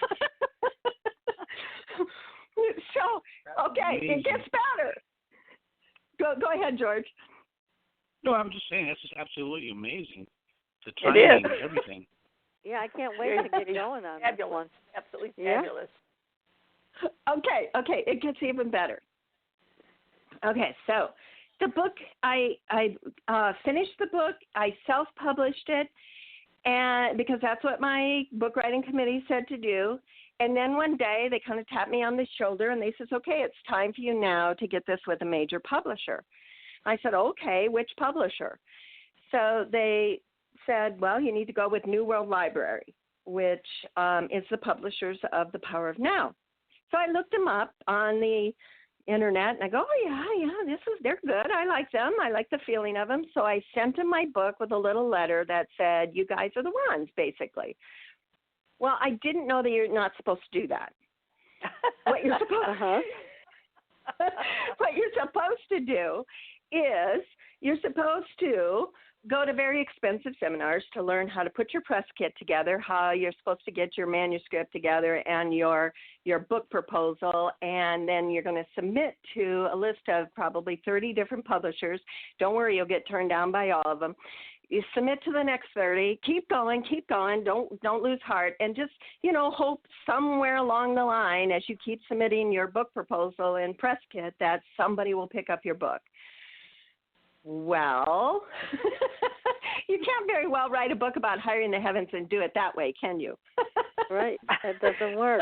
So, okay, it gets better. Go ahead, George. No, I'm just saying, that's just absolutely amazing. The It timing is. and everything. Yeah, I can't wait to get going on this one. Absolutely Yeah. fabulous. Okay, it gets even better. Okay, so the book, I finished the book. I self-published it, and because that's what my book writing committee said to do. And then one day they kind of tapped me on the shoulder and they says, okay, it's time for you now to get this with a major publisher. I said, okay, which publisher? So they said, well, you need to go with New World Library, which is the publishers of The Power of Now. So I looked them up on the internet, and I go, oh, yeah, they're good. I like them. I like the feeling of them. So I sent them my book with a little letter that said, you guys are the ones, basically. Well, I didn't know that you're not supposed to do that. What you're supposed what you're supposed to do is you're supposed to go to very expensive seminars to learn how to put your press kit together, how you're supposed to get your manuscript together and your book proposal, and then you're going to submit to a list of probably 30 different publishers. Don't worry, you'll get turned down by all of them. You submit to the next 30, keep going, don't lose heart, and just, hope somewhere along the line as you keep submitting your book proposal and press kit that somebody will pick up your book. Well, you can't very well write a book about hiring the heavens and do it that way, can you? Right, that doesn't work.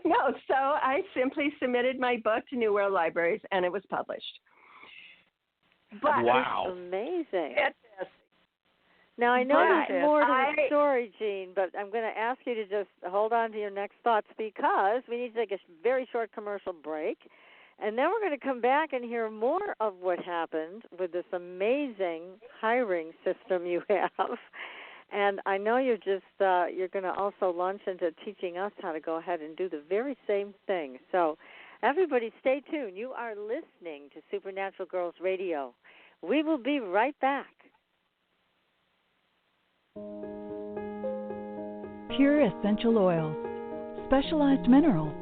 No, so I simply submitted my book to New World Libraries, and it was published. But wow. Amazing. Fantastic. Now, I know there's more to the I- story, Jean, but I'm going to ask you to just hold on to your next thoughts because we need to take a very short commercial break. And then we're going to come back and hear more of what happened with this amazing hiring system you have. And I know you're going to also launch into teaching us how to go ahead and do the very same thing. So everybody stay tuned. You are listening to Supernatural Girls Radio. We will be right back. Pure essential oils, specialized minerals,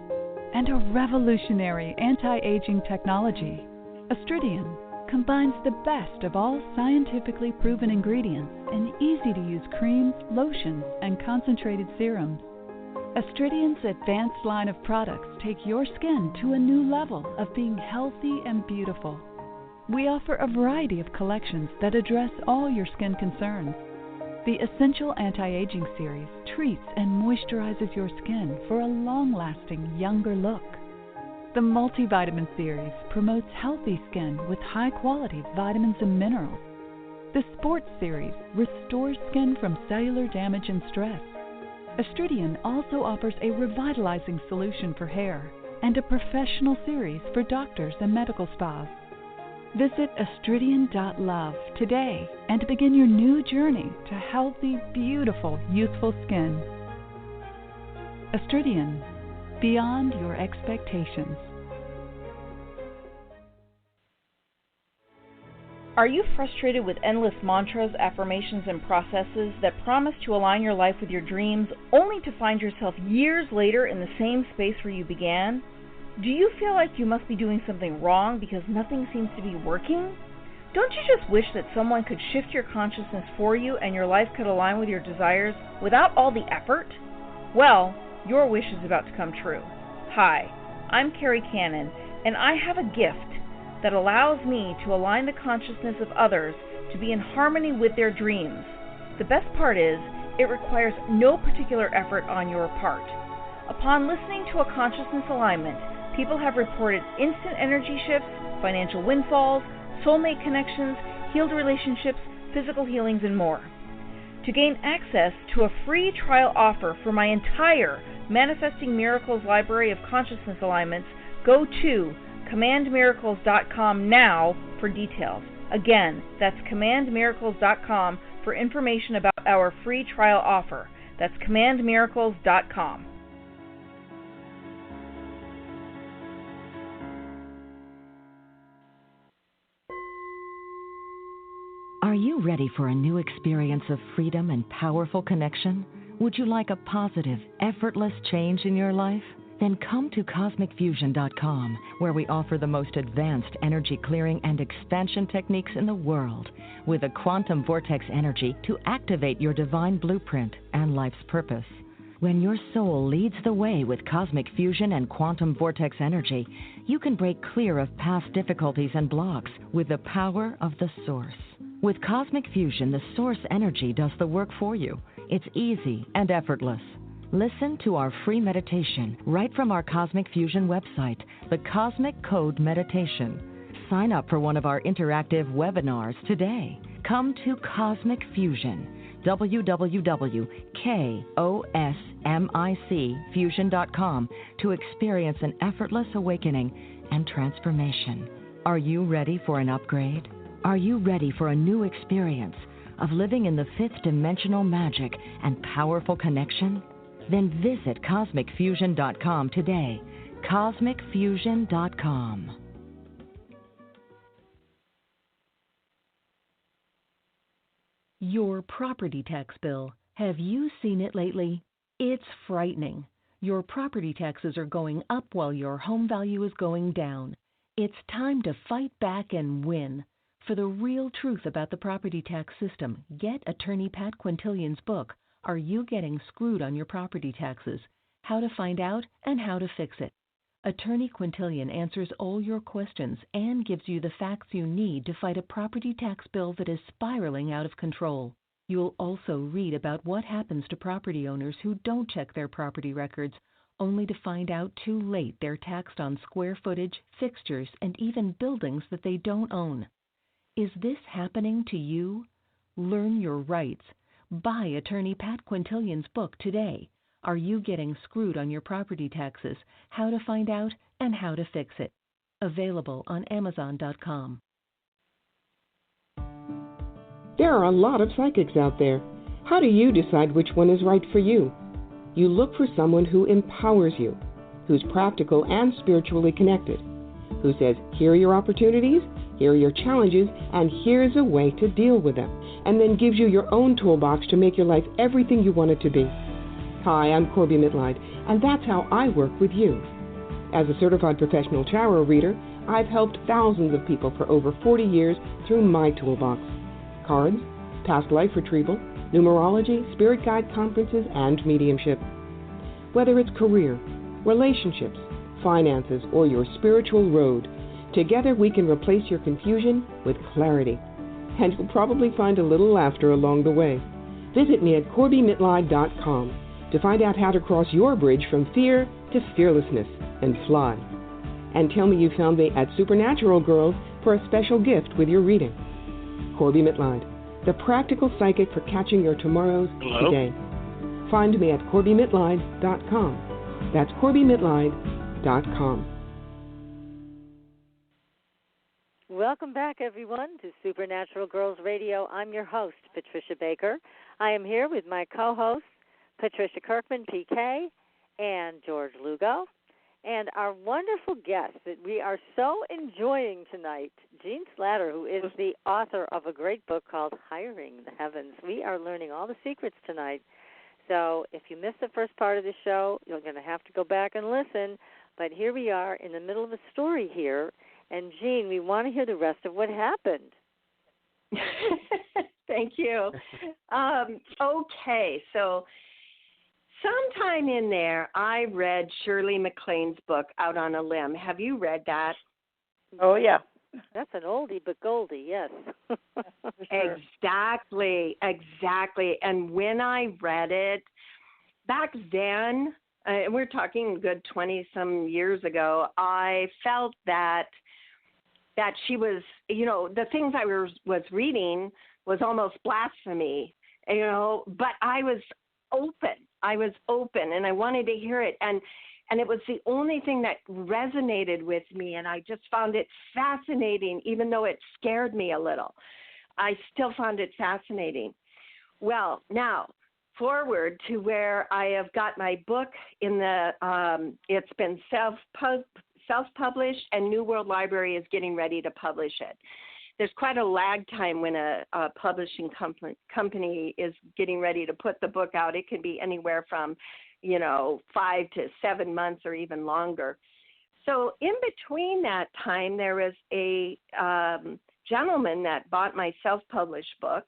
and a revolutionary anti-aging technology. Astridian combines the best of all scientifically proven ingredients in easy-to-use creams, lotions, and concentrated serums. Astridian's advanced line of products take your skin to a new level of being healthy and beautiful. We offer a variety of collections that address all your skin concerns. The Essential Anti-Aging Series treats and moisturizes your skin for a long-lasting, younger look. The Multivitamin Series promotes healthy skin with high-quality vitamins and minerals. The Sports Series restores skin from cellular damage and stress. Astridian also offers a revitalizing solution for hair and a professional series for doctors and medical spas. Visit astridian.love today and begin your new journey to healthy, beautiful, youthful skin. Astridian, beyond your expectations. Are you frustrated with endless mantras, affirmations, and processes that promise to align your life with your dreams, only to find yourself years later in the same space where you began? Do you feel like you must be doing something wrong because nothing seems to be working? Don't you just wish that someone could shift your consciousness for you and your life could align with your desires without all the effort? Well, your wish is about to come true. Hi, I'm Carrie Cannon, and I have a gift that allows me to align the consciousness of others to be in harmony with their dreams. The best part is, it requires no particular effort on your part. Upon listening to a consciousness alignment, people have reported instant energy shifts, financial windfalls, soulmate connections, healed relationships, physical healings, and more. To gain access to a free trial offer for my entire Manifesting Miracles library of consciousness alignments, go to commandmiracles.com now for details. Again, that's commandmiracles.com for information about our free trial offer. That's commandmiracles.com. Are you ready for a new experience of freedom and powerful connection? Would you like a positive, effortless change in your life? Then come to CosmicFusion.com, where we offer the most advanced energy clearing and expansion techniques in the world, with a quantum vortex energy to activate your divine blueprint and life's purpose. When your soul leads the way with cosmic fusion and quantum vortex energy, you can break clear of past difficulties and blocks with the power of the source. With cosmic fusion, the source energy does the work for you. It's easy and effortless. Listen to our free meditation right from our Cosmic Fusion website, the Cosmic Code Meditation. Sign up for one of our interactive webinars today. Come to Cosmic Fusion, www.kosmicfusion.com, to experience an effortless awakening and transformation. Are you ready for an upgrade? Are you ready for a new experience of living in the fifth dimensional magic and powerful connection? Then visit CosmicFusion.com today. CosmicFusion.com. Your property tax bill. Have you seen it lately? It's frightening. Your property taxes are going up while your home value is going down. It's time to fight back and win. For the real truth about the property tax system, get attorney Pat Quintilian's book, Are You Getting Screwed on Your Property Taxes? How to Find Out and How to Fix It. Attorney Quintilian answers all your questions and gives you the facts you need to fight a property tax bill that is spiraling out of control. You'll also read about what happens to property owners who don't check their property records, only to find out too late they're taxed on square footage, fixtures, and even buildings that they don't own. Is this happening to you? Learn your rights. Buy attorney Pat Quintilian's book today. Are You Getting Screwed on Your Property Taxes? How to Find Out and How to Fix It. Available on Amazon.com. There are a lot of psychics out there. How do you decide which one is right for you? You look for someone who empowers you, who's practical and spiritually connected, who says, here are your opportunities, here are your challenges, and here's a way to deal with them, and then gives you your own toolbox to make your life everything you want it to be. Hi, I'm Corby Mitleid, and that's how I work with you. As a certified professional tarot reader, I've helped thousands of people for over 40 years through my toolbox. Cards, past life retrieval, numerology, spirit guide conferences, and mediumship. Whether it's career, relationships, finances, or your spiritual road, together we can replace your confusion with clarity. And you'll probably find a little laughter along the way. Visit me at CorbyMitleid.com to find out how to cross your bridge from fear to fearlessness and fly. And tell me you found me at Supernatural Girls for a special gift with your reading. Corby Mitleid, the practical psychic for catching your tomorrows today. Find me at CorbyMitleid.com. That's CorbyMitleid.com. Welcome back, everyone, to Supernatural Girls Radio. I'm your host, Patricia Baker. I am here with my co-hosts, Patricia Kirkman, PK, and George Lugo, and our wonderful guest that we are so enjoying tonight, Jean Slatter, who is the author of a great book called Hiring the Heavens. We are learning all the secrets tonight. So if you missed the first part of the show, you're going to have to go back and listen. But here we are in the middle of a story here. And, Jean, we want to hear the rest of what happened. Thank you. Okay, so sometime in there, I read Shirley MacLaine's book, Out on a Limb. Have you read that? Oh, yeah. That's an oldie but goldie, yes. Sure. Exactly. And when I read it, back then, we're talking a good 20-some years ago, I felt that she was, the things I was reading was almost blasphemy. but I was open. And I wanted to hear it. And it was the only thing that resonated with me. And I just found it fascinating, even though it scared me a little. I still found it fascinating. Well, now forward to where I have got my book it's been self-published, and New World Library is getting ready to publish it. There's quite a lag time when a publishing company is getting ready to put the book out. It can be anywhere from, 5 to 7 months or even longer. So in between that time, there was a gentleman that bought my self-published book,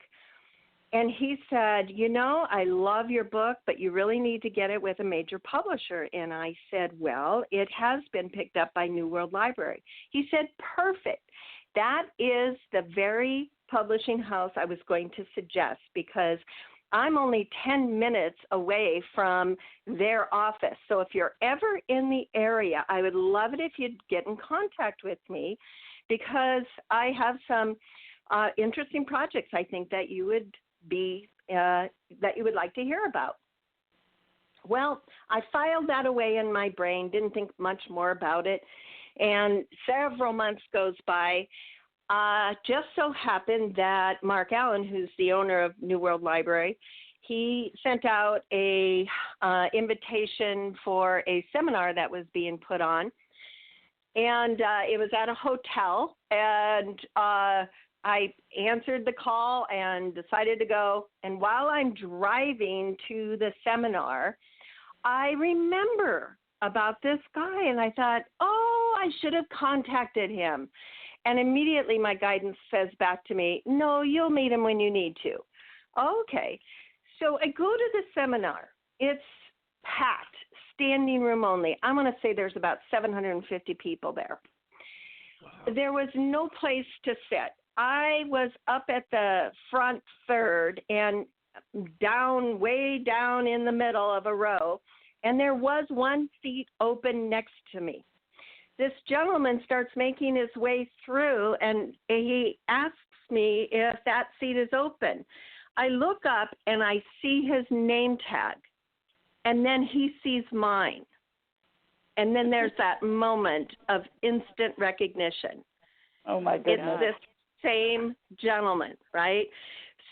and he said, I love your book, but you really need to get it with a major publisher. And I said, well, it has been picked up by New World Library. He said, perfect. That is the very publishing house I was going to suggest, because I'm only 10 minutes away from their office. So if you're ever in the area, I would love it if you'd get in contact with me, because I have some interesting projects I think that you would like to hear about. Well, I filed that away in my brain, didn't think much more about it. And several months goes by. Just so happened that Mark Allen, who's the owner of New World Library, he sent out a invitation for a seminar that was being put on. And it was at a hotel. And I answered the call and decided to go. And while I'm driving to the seminar, I remember about this guy, and I thought, I should have contacted him. And immediately my guidance says back to me, no, you'll meet him when you need to. Okay. So I go to the seminar. It's packed, standing room only. I'm going to say there's about 750 people there. Wow. There was no place to sit. I was up at the front third and way down in the middle of a row, and there was one seat open next to me. This gentleman starts making his way through, and he asks me if that seat is open. I look up, and I see his name tag, and then he sees mine. And then there's that moment of instant recognition. Oh, my goodness. It's this same gentleman, right?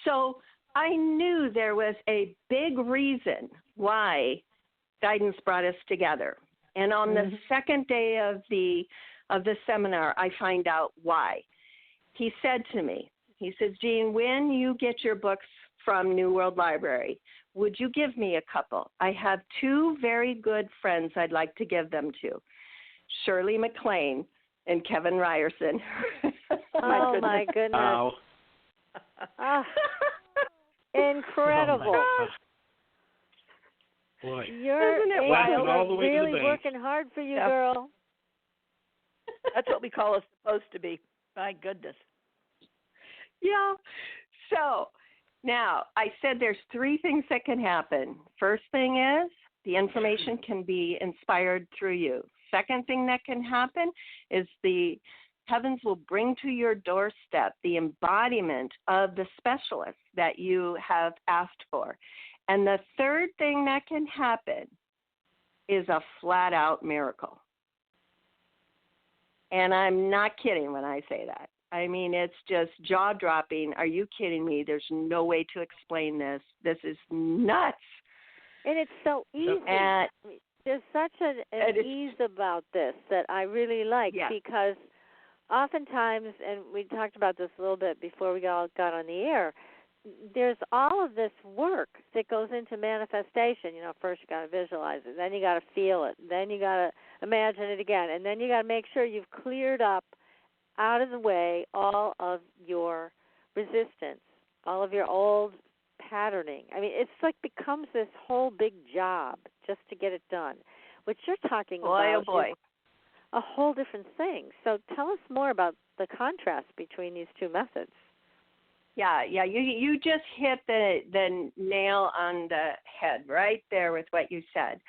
So I knew there was a big reason why guidance brought us together. And on the second day of the seminar, I find out why. He said to me, he says, Jean, when you get your books from New World Library, would you give me a couple? I have 2 very good friends I'd like to give them to, Shirley MacLaine and Kevin Ryerson. My goodness. Wow. Incredible. Oh, boy. Your angels are really working hard for you, girl. That's what we call us supposed to be. My goodness. Yeah. So now I said there's 3 things that can happen. First thing is the information can be inspired through you. Second thing that can happen is the heavens will bring to your doorstep the embodiment of the specialist that you have asked for. And the third thing that can happen is a flat-out miracle. And I'm not kidding when I say that. I mean, it's just jaw-dropping. Are you kidding me? There's no way to explain this. This is nuts. And it's so easy. There's such an ease about this that I really like, because oftentimes, and we talked about this a little bit before we all got on the air, there's all of this work that goes into manifestation. First you got to visualize it, then you got to feel it, then you got to imagine it again, and then you got to make sure you've cleared up out of the way all of your resistance, all of your old patterning. I mean, it's like becomes this whole big job just to get it done. What you're talking about is a whole different thing. So tell us more about the contrast between these 2 methods. Yeah. You just hit the nail on the head right there with what you said.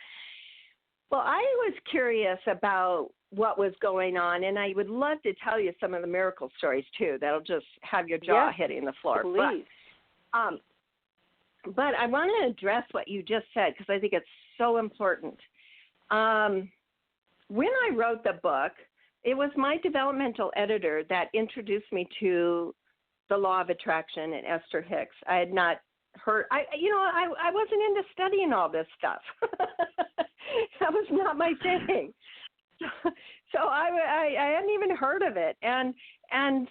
Well, I was curious about what was going on, and I would love to tell you some of the miracle stories too. That'll just have your jaw hitting the floor. Please. But, But I want to address what you just said because I think it's so important. When I wrote the book, it was my developmental editor that introduced me to the law of attraction and Esther Hicks. I had not heard, I wasn't into studying all this stuff. That was not my thing. So I hadn't even heard of it. And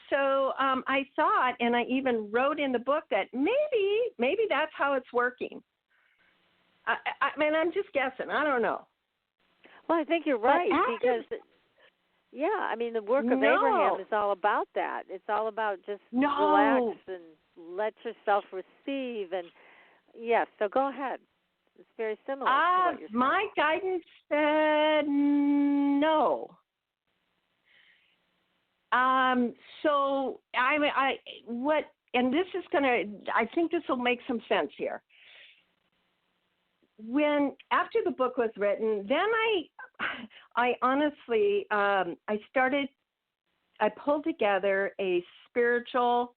so I thought, and I even wrote in the book that maybe that's how it's working. I mean, I'm just guessing. I don't know. Well, I think you're right because, I mean, the work of Abraham is all about that. It's all about just relax and let yourself receive. And yes, so go ahead. It's very similar to what you're saying. My guidance said no. So and this is I think this will make some sense here. After the book was written, then I honestly, I pulled together a spiritual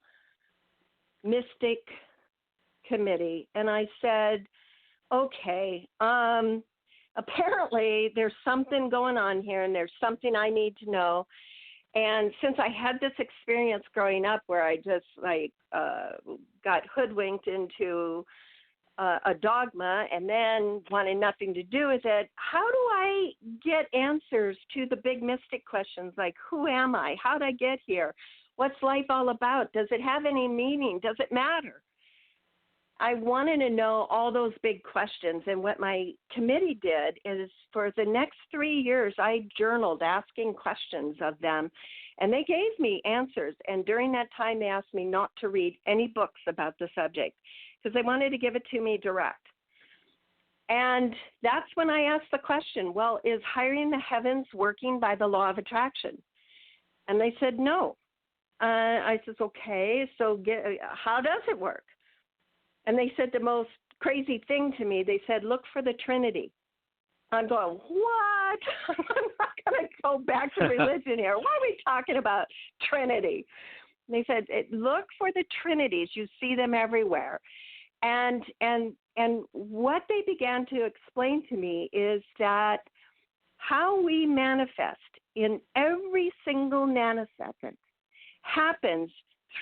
mystic committee, and I said, okay, apparently there's something going on here, and there's something I need to know. And since I had this experience growing up where I just got hoodwinked into a dogma and then wanted nothing to do with it, how do I get answers to the big mystic questions like, who am I? How did I get here? What's life all about? Does it have any meaning? Does it matter? I wanted to know all those big questions, and what my committee did is for the next 3 years, I journaled asking questions of them, and they gave me answers. And during that time, they asked me not to read any books about the subject because they wanted to give it to me direct. And that's when I asked the question, well, is hiring the heavens working by the law of attraction? And they said no. I said, okay, so how does it work? And they said the most crazy thing to me. They said, look for the Trinity. I'm going, what? I'm not going to go back to religion here. Why are we talking about Trinity? And they said, look for the Trinities. You see them everywhere. And what they began to explain to me is that how we manifest in every single nanosecond happens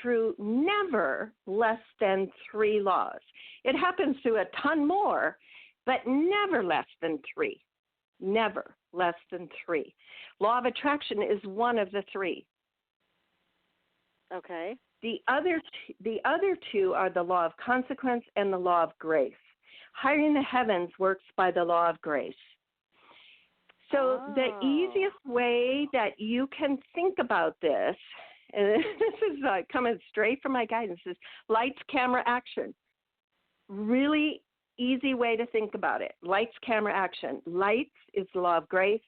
through never less than 3 laws. It happens through a ton more, but never less than 3. Never less than 3. Law of attraction is one of the 3. Okay. The other 2 are the law of consequence and the law of grace. Hiring the heavens works by the law of grace. So the easiest way that you can think about this, and this is coming straight from my guidance, is lights, camera, action. Really easy way to think about it. Lights, camera, action. Lights is the law of grace.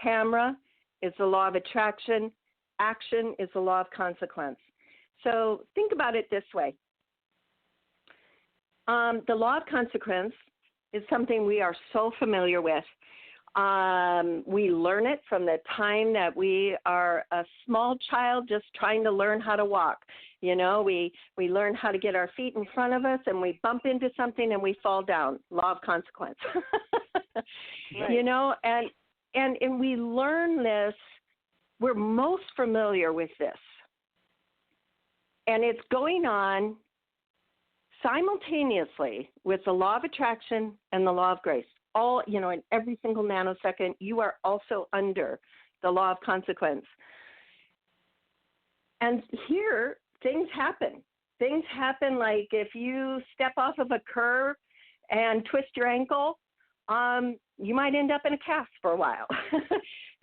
Camera is the law of attraction. Action is the law of consequence. So think about it this way. The law of consequence is something we are so familiar with. We learn it from the time that we are a small child just trying to learn how to walk. You know, we learn how to get our feet in front of us, and we bump into something and we fall down. Law of consequence. Right. You know, and we learn this. We're most familiar with this. And it's going on simultaneously with the law of attraction and the law of grace. All, you know, in every single nanosecond, you are also under the law of consequence. And here, things happen. Things happen like if you step off of a curb and twist your ankle, you might end up in a cast for a while.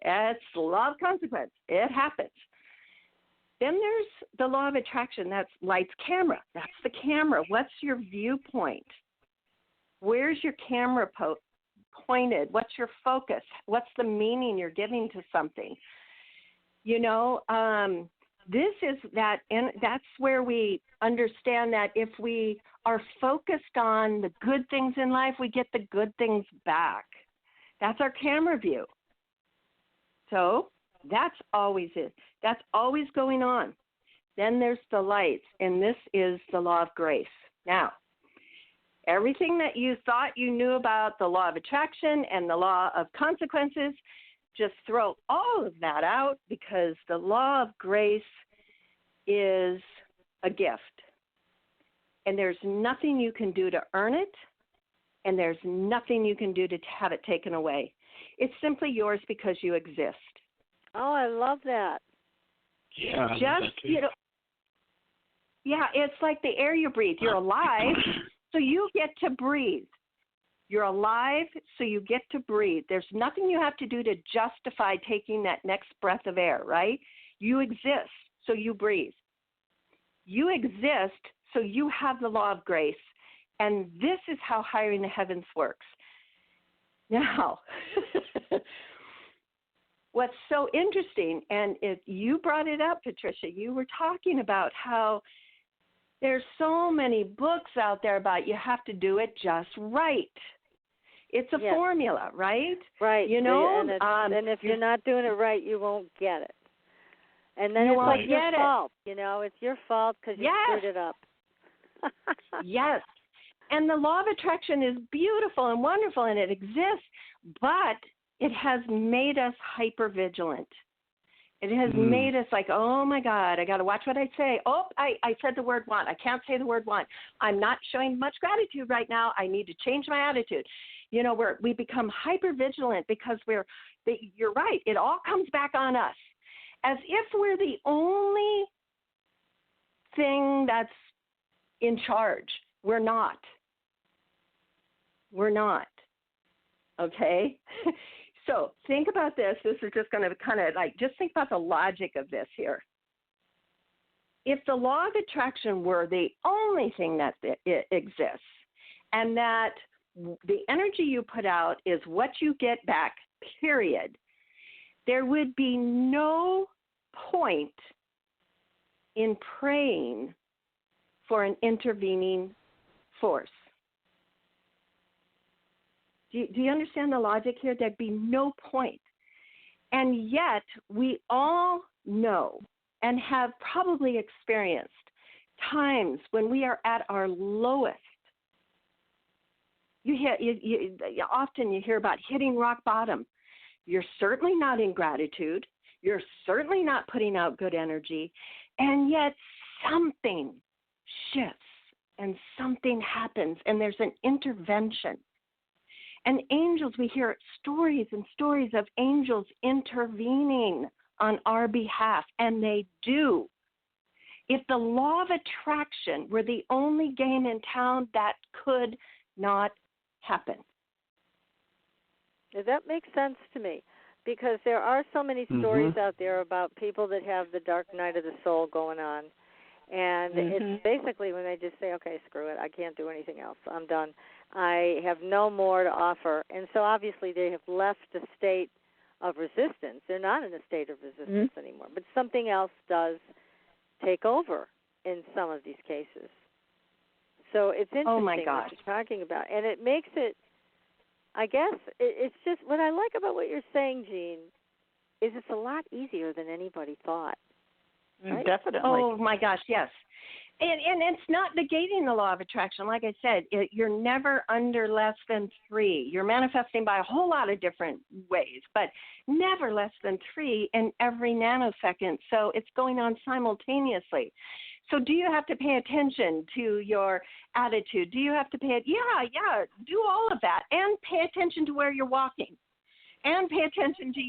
It's the law of consequence. It happens. Then there's the law of attraction. That's lights, camera. That's the camera. What's your viewpoint? Where's your camera pointed? What's your focus? What's the meaning you're giving to something? You know, this is that, and that's where we understand that if we are focused on the good things in life, we get the good things back. That's our camera view. So that's always it. That's always going on. Then there's the lights, and this is the law of grace. Now, everything that you thought you knew about the law of attraction and the law of consequences, just throw all of that out, because the law of grace is a gift. And there's nothing you can do to earn it, and there's nothing you can do to have it taken away. It's simply yours because you exist. Oh, I love that. Yeah, I love Just, that too. Yeah, it's like the air you breathe. You're alive, so you get to breathe. You're alive, so you get to breathe. There's nothing you have to do to justify taking that next breath of air, right? You exist, so you breathe. You exist, so you have the law of grace. And this is how Hiring the Heavens works. Now, what's so interesting, and you brought it up, Patricia, you were talking about how there's so many books out there about you have to do it just right. It's a formula, right? Right. You know, and if you're not doing it right, you won't get it. And then it's like your fault. You know, it's your fault because you screwed it up. Yes. And the law of attraction is beautiful and wonderful, and it exists, but it has made us hypervigilant. It has made us like, oh, my God, I got to watch what I say. Oh, I said the word want. I can't say the word want. I'm not showing much gratitude right now. I need to change my attitude. You know, we become hypervigilant because you're right. It all comes back on us as if we're the only thing that's in charge. We're not. We're not. Okay? So think about this. This is just going to kind of just think about the logic of this here. If the law of attraction were the only thing that it exists, and that the energy you put out is what you get back, period, there would be no point in praying for an intervening force. Do you understand the logic here? There'd be no point. And yet, we all know and have probably experienced times when we are at our lowest. Often you hear about hitting rock bottom. You're certainly not in gratitude. You're certainly not putting out good energy. And yet something shifts and something happens, and there's an intervention. And angels, we hear stories and stories of angels intervening on our behalf, and they do. If the law of attraction were the only game in town, that could not happen. That makes sense to me, because there are so many stories out there about people that have the dark night of the soul going on. And it's basically when they just say, okay, screw it, I can't do anything else. I'm done. I have no more to offer. And so obviously they have left a state of resistance. They're not in a state of resistance anymore. But something else does take over in some of these cases. So it's interesting what you're talking about. And it makes it, I guess, it's just, what I like about what you're saying, Jean, is it's a lot easier than anybody thought. Right? Definitely. Oh, my gosh, yes. And it's not negating the law of attraction. Like I said, you're never under less than 3. You're manifesting by a whole lot of different ways, but never less than 3 in every nanosecond. So it's going on simultaneously. So do you have to pay attention to your attitude? Do you have to pay Yeah, do all of that. And pay attention to where you're walking. And pay attention to,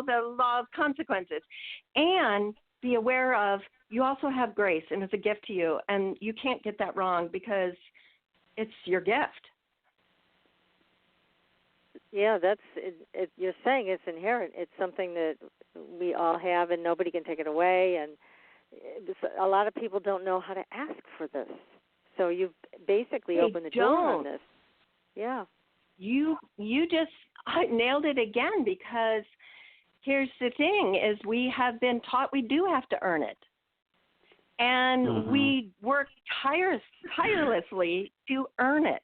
the law of consequences. And be aware of, you also have grace, and it's a gift to you, and you can't get that wrong because it's your gift. Yeah, that's it. You're saying it's inherent. It's something that we all have, and nobody can take it away. And a lot of people don't know how to ask for this. So you've basically opened the door on this. Yeah. You just nailed it again, because here's the thing, is we have been taught we do have to earn it. And we work tirelessly to earn it.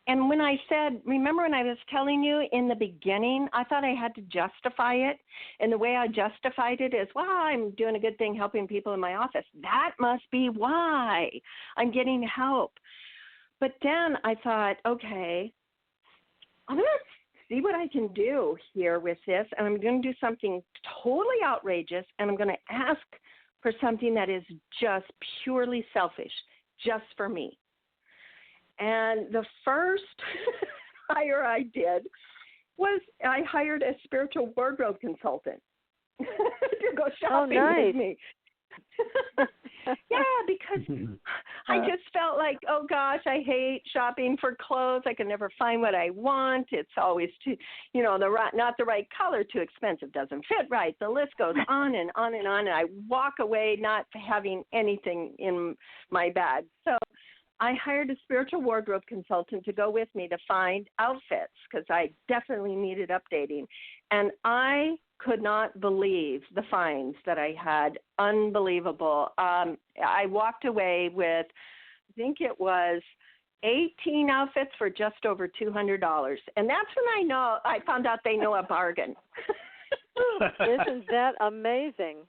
And when I said, remember when I was telling you in the beginning, I thought I had to justify it. And the way I justified it is, well, I'm doing a good thing helping people in my office. That must be why I'm getting help. But then I thought, okay, I'm going to see what I can do here with this, and I'm going to do something totally outrageous, and I'm going to ask for something that is just purely selfish, just for me. And the first hire I did was I hired a spiritual wardrobe consultant to go shopping with me. Yeah, because I just felt like, oh gosh, I hate shopping for clothes. I can never find what I want. It's always too, not the right color, too expensive, doesn't fit right. The list goes on and on and on, and I walk away not having anything in my bag. So I hired a spiritual wardrobe consultant to go with me to find outfits because I definitely needed updating. And I could not believe the finds that I had. Unbelievable. I walked away with, I think it was 18 outfits for just over $200. And that's when I found out they know a bargain. Isn't that amazing?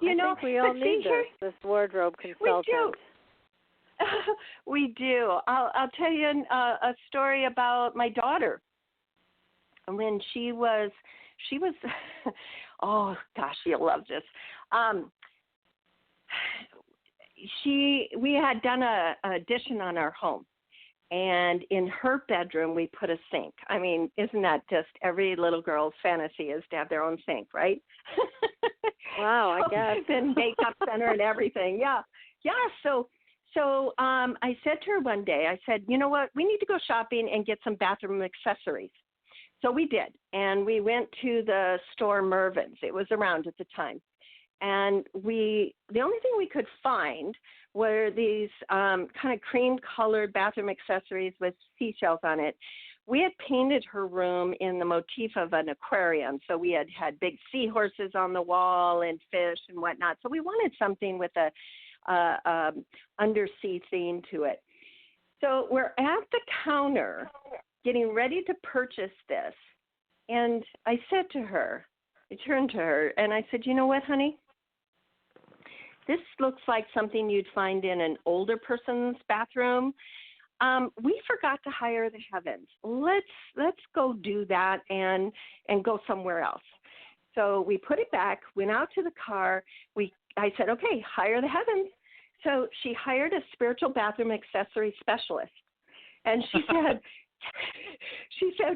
I think we all need this wardrobe consultant. We do. I'll tell you a story about my daughter. When she was, oh gosh, you'll love this. We had done a addition on our home, and in her bedroom we put a sink. I mean, isn't that just every little girl's fantasy is to have their own sink, right? Wow, I guess. And makeup center and everything. Yeah. So I said to her one day, I said, you know what, we need to go shopping and get some bathroom accessories. So we did, and we went to the store Mervyn's. It was around at the time. And the only thing we could find were these kind of cream-colored bathroom accessories with seashells on it. We had painted her room in the motif of an aquarium, so we had big seahorses on the wall and fish and whatnot. So we wanted something with a undersea theme to it. So we're at the counter getting ready to purchase this, and I said to her, I turned to her, and I said, you know what, honey? This looks like something you'd find in an older person's bathroom. We forgot to hire the heavens. Let's go do that and go somewhere else. So we put it back, went out to the car. I said, okay, hire the heavens. So she hired a spiritual bathroom accessory specialist, and she said,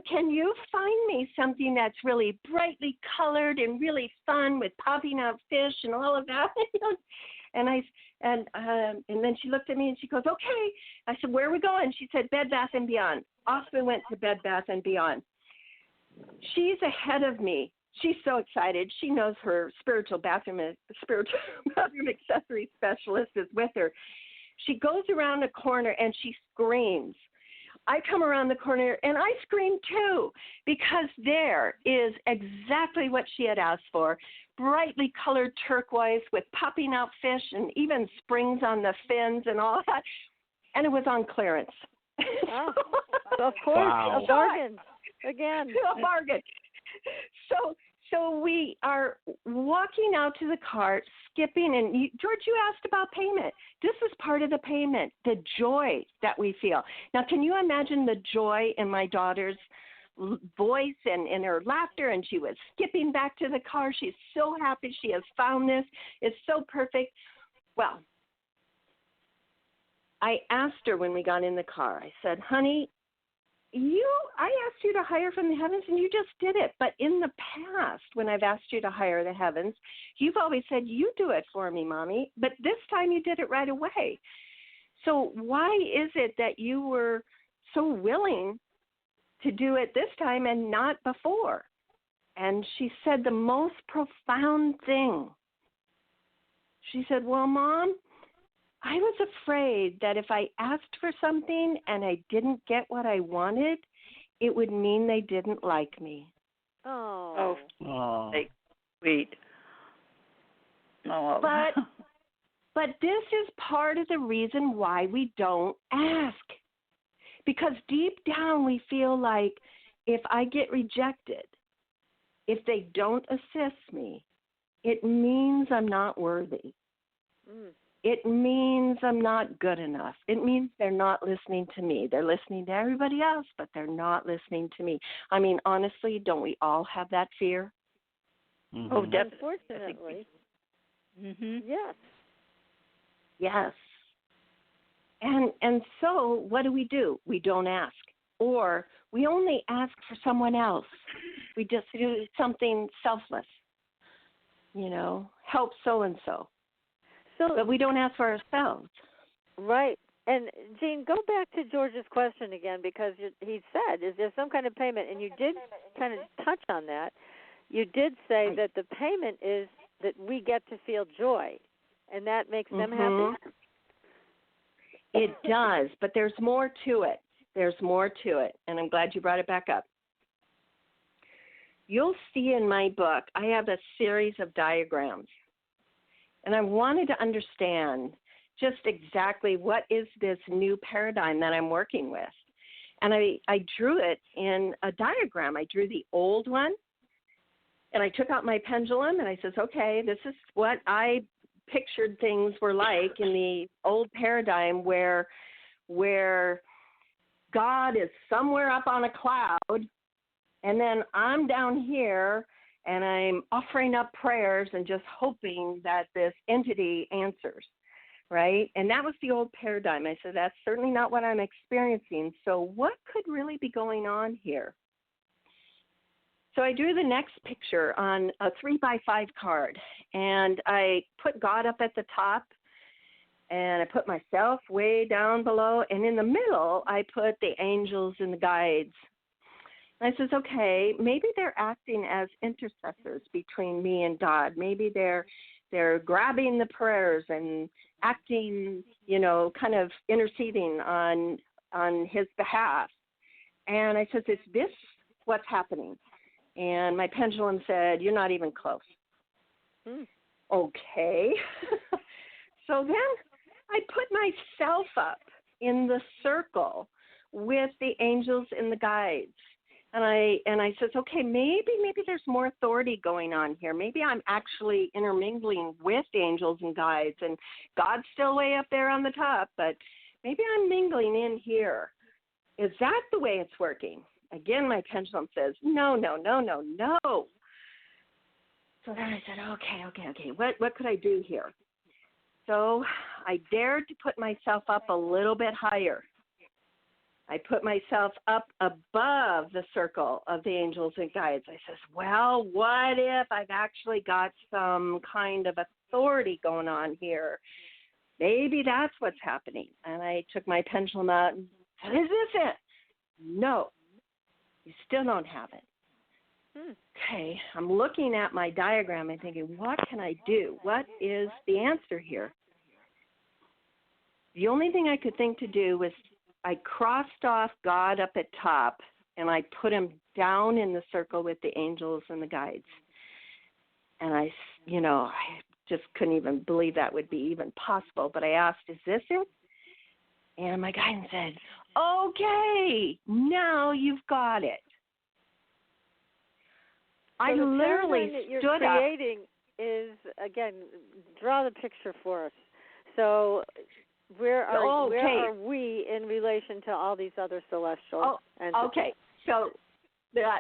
can you find me something that's really brightly colored and really fun with popping out fish and all of that? And then she looked at me and she goes, okay. I said, where are we going? She said, Bed Bath & Beyond. Off we went to Bed Bath & Beyond. She's ahead of me. She's so excited. She knows her spiritual bathroom accessory specialist is with her. She goes around a corner and she screams. I come around the corner and I scream too, because there is exactly what she had asked for. Brightly colored turquoise with popping out fish and even springs on the fins and all that. And it was on clearance. Oh, so of course, wow. A bargain. Again. A bargain. So we are walking out to the cart, skipping, and George, you asked about payment. This is part of the payment, the joy that we feel. Now, can you imagine the joy in my daughter's voice and in her laughter? And she was skipping back to the car. She's so happy she has found this. It's so perfect. Well, I asked her when we got in the car, I said, honey, I asked you to hire from the heavens, and you just did it. But in the past, when I've asked you to hire the heavens, you've always said, you do it for me, Mommy. But this time you did it right away. So why is it that you were so willing to do it this time and not before? And she said the most profound thing. She said, well, Mom, I was afraid that if I asked for something and I didn't get what I wanted, it would mean they didn't like me. Oh, sweet. Oh. But this is part of the reason why we don't ask. Because deep down we feel like if I get rejected, if they don't assist me, it means I'm not worthy. it means I'm not good enough. It means they're not listening to me. They're listening to everybody else, but they're not listening to me. I mean, honestly, don't we all have that fear? Mm-hmm. Oh, definitely. Unfortunately. Yes. Yes. And so what do? We don't ask. Or we only ask for someone else. We just do something selfless. Help so-and-so. But we don't ask for ourselves. Right. And, Jean, go back to George's question again, because he said, is there some kind of payment? And you did kind of touch on that. You did say that the payment is that we get to feel joy, and that makes them happy? It does, but there's more to it. There's more to it, and I'm glad you brought it back up. You'll see in my book, I have a series of diagrams, and I wanted to understand just exactly what is this new paradigm that I'm working with. And I drew it in a diagram. I drew the old one, and I took out my pendulum, and I says, okay, this is what I pictured things were like in the old paradigm where God is somewhere up on a cloud, and then I'm down here, and I'm offering up prayers and just hoping that this entity answers, right? And that was the old paradigm. I said, that's certainly not what I'm experiencing. So what could really be going on here? So I drew the next picture on a 3x5 card, and I put God up at the top, and I put myself way down below, and in the middle, I put the angels and the guides. And I says, okay, maybe they're acting as intercessors between me and God. Maybe they're grabbing the prayers and acting, kind of interceding on his behalf. And I says, is this what's happening? And my pendulum said, you're not even close. Okay. So then I put myself up in the circle with the angels and the guides. And I says, okay, maybe there's more authority going on here. Maybe I'm actually intermingling with the angels and guides, and God's still way up there on the top, but maybe I'm mingling in here. Is that the way it's working? Again, my pendulum says, no. So then I said, okay. What could I do here? So I dared to put myself up a little bit higher. I put myself up above the circle of the angels and guides. I says, well, what if I've actually got some kind of authority going on here? Maybe that's what's happening. And I took my pendulum out and said, is this it? No. You still don't have it. Okay, I'm looking at my diagram and thinking, what can I do? What is the answer here? The only thing I could think to do was I crossed off God up at top, and I put him down in the circle with the angels and the guides. And I just couldn't even believe that would be even possible. But I asked, is this it? And my guidance said, okay, now you've got it. So I literally that you're stood creating up. Is, again, draw the picture for us. So where are we in relation to all these other celestial entities? Okay, so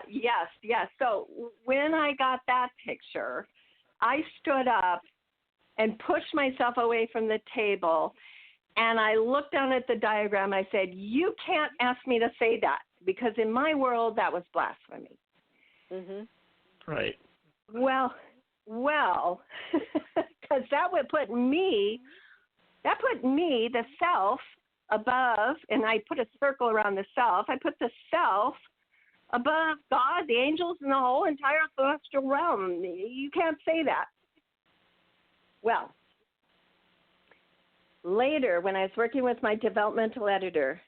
yes. So when I got that picture, I stood up and pushed myself away from the table, and I looked down at the diagram. I said, you can't ask me to say that, because in my world that was blasphemy. Right. Well, because that would put me, the self, above, and I put a circle around the self. I put the self above God, the angels, and the whole entire celestial realm. You can't say that. Well, later, when I was working with my developmental editor,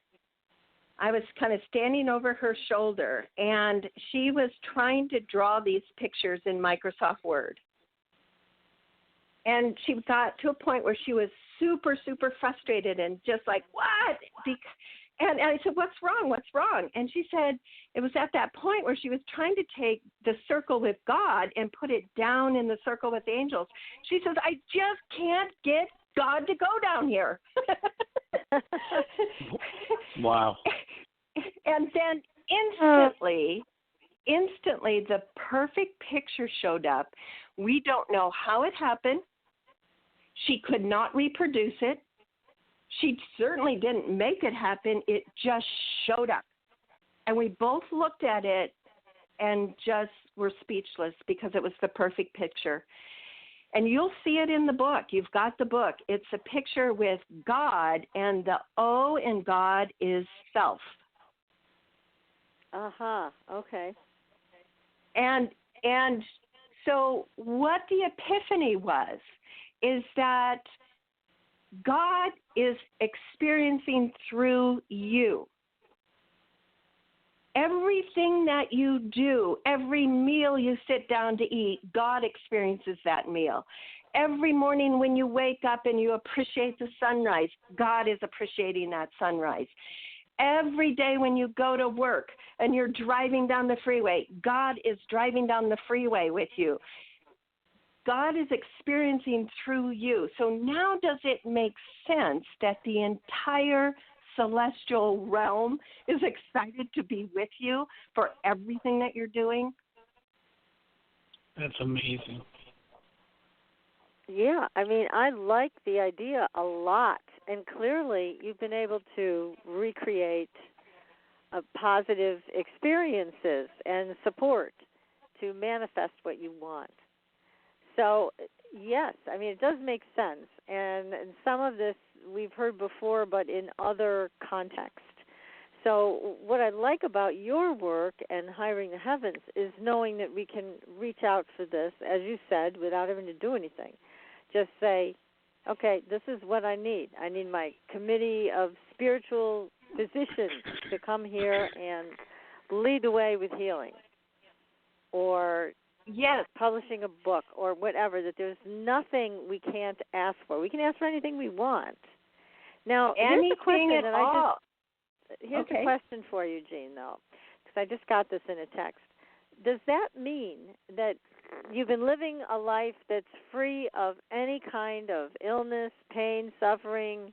I was kind of standing over her shoulder, and she was trying to draw these pictures in Microsoft Word. And she got to a point where she was super, super frustrated and just like, what? And I said, what's wrong? And she said it was at that point where she was trying to take the circle with God and put it down in the circle with the angels. She says, I just can't get God to go down here. Wow. And then instantly, the perfect picture showed up. We don't know how it happened. She could not reproduce it. She certainly didn't make it happen. It just showed up. And we both looked at it and just were speechless because it was the perfect picture. And you'll see it in the book. You've got the book. It's a picture with God, and the O in God is self. Okay. And so what the epiphany was is that God is experiencing through you. Everything that you do, every meal you sit down to eat, God experiences that meal. Every morning when you wake up and you appreciate the sunrise, God is appreciating that sunrise. Every day when you go to work and you're driving down the freeway, God is driving down the freeway with you. God is experiencing through you. So now does it make sense that the entire celestial realm is excited to be with you for everything that you're doing? That's amazing. Yeah, I mean, I like the idea a lot. And clearly you've been able to recreate positive experiences and support to manifest what you want. So, yes, I mean, it does make sense. And some of this we've heard before, but in other contexts. So what I like about your work and Hiring the Heavens is knowing that we can reach out for this, as you said, without having to do anything. Just say, okay, this is what I need. I need my committee of spiritual physicians to come here and lead the way with healing. Or publishing a book or whatever, that there's nothing we can't ask for. We can ask for anything we want. Now, here's the question here's a question for you, Jean, though, because I just got this in a text. Does that mean that you've been living a life that's free of any kind of illness, pain, suffering,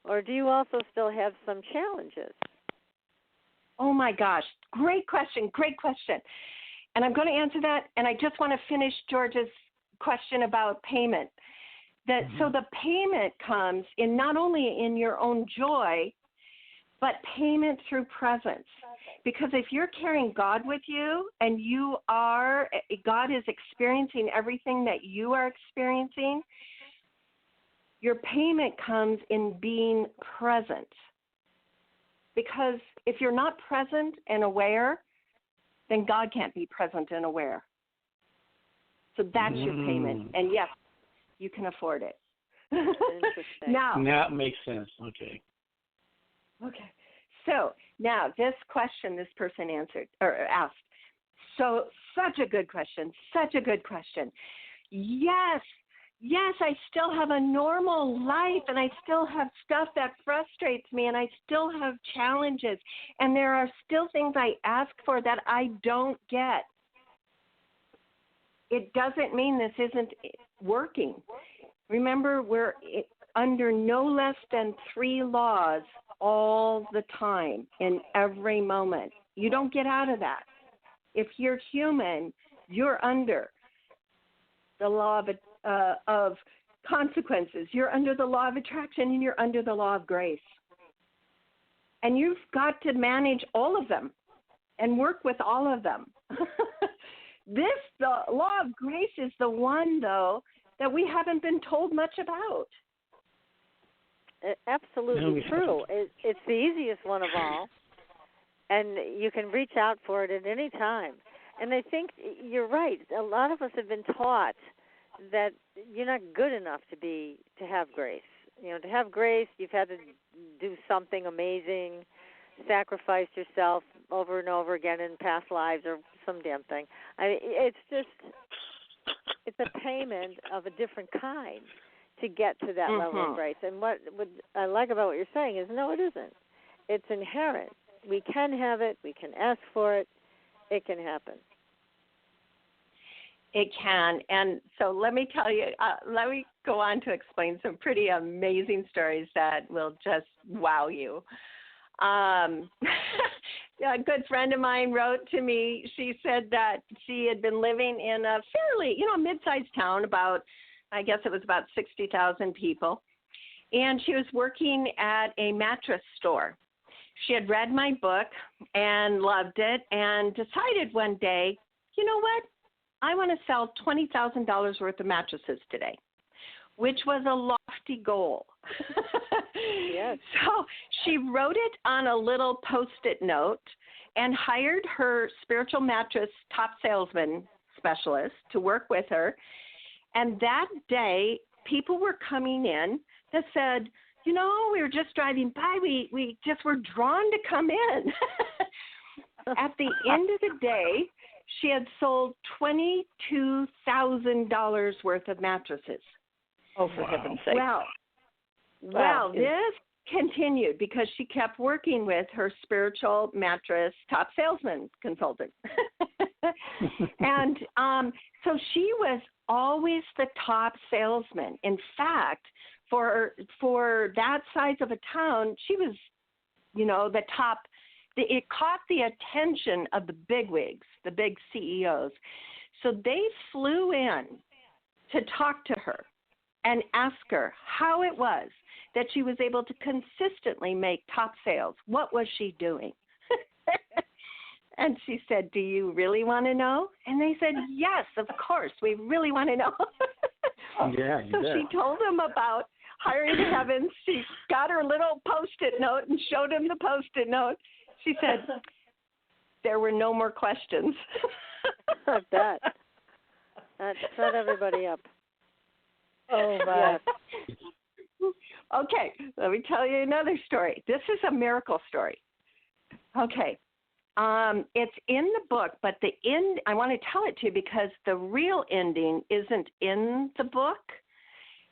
or do you also still have some challenges? Oh, my gosh. Great question. And I'm going to answer that, and I just want to finish George's question about payment. So the payment comes in not only in your own joy, but payment through presence. Because if you're carrying God with you and God is experiencing everything that you are experiencing, your payment comes in being present. Because if you're not present and aware, then God can't be present and aware. So that's your payment. And yes, you can afford it. Interesting. Now, that makes sense. Okay. So now this question this person asked. So such a good question. Yes, I still have a normal life, and I still have stuff that frustrates me, and I still have challenges, and there are still things I ask for that I don't get. It doesn't mean this isn't working. Remember, we're under no less than 3 laws all the time, in every moment. You don't get out of that. If you're human, you're under the law of consequences. You're under the law of attraction, and you're under the law of grace. And you've got to manage all of them and work with all of them. The law of grace is the one, though, that we haven't been told much about. Absolutely true. It's the easiest one of all, and you can reach out for it at any time. And I think you're right. A lot of us have been taught that you're not good enough to have grace. To have grace, you've had to do something amazing, sacrifice yourself over and over again in past lives or some damn thing. It's a payment of a different kind to get to that level of grace. And what I like about what you're saying is, no, it isn't. It's inherent. We can have it. We can ask for it. It can happen. It can. And so let me tell you, let me go on to explain some pretty amazing stories that will just wow you. A good friend of mine wrote to me. She said that she had been living in a fairly, mid-sized town, I guess it was about 60,000 people. And she was working at a mattress store. She had read my book and loved it and decided one day, you know what? I want to sell $20,000 worth of mattresses today, which was a lofty goal. Yes. So she wrote it on a little Post-it note and hired her spiritual mattress top salesman specialist to work with her. And that day, people were coming in that said, we were just driving by. We just were drawn to come in. At the end of the day, she had sold $22,000 worth of mattresses. Oh, for heaven's sake. Well, this continued because she kept working with her spiritual mattress top salesman consultant. And so she was always the top salesman. In fact, for that size of a town, she was, the top. It caught the attention of the bigwigs, the big CEOs. So they flew in to talk to her and ask her how it was that she was able to consistently make top sales. What was she doing? And she said, do you really want to know? And they said, yes, of course, we really want to know. Yeah, so bet. She told them about Hiring the Heavens. She got her little Post-it note and showed him the Post-it note. She said, there were no more questions. I bet. That shut everybody up. Oh, my. Yes. Okay, let me tell you another story. This is a miracle story. Okay. It's in the book, but the end, I want to tell it to you because the real ending isn't in the book.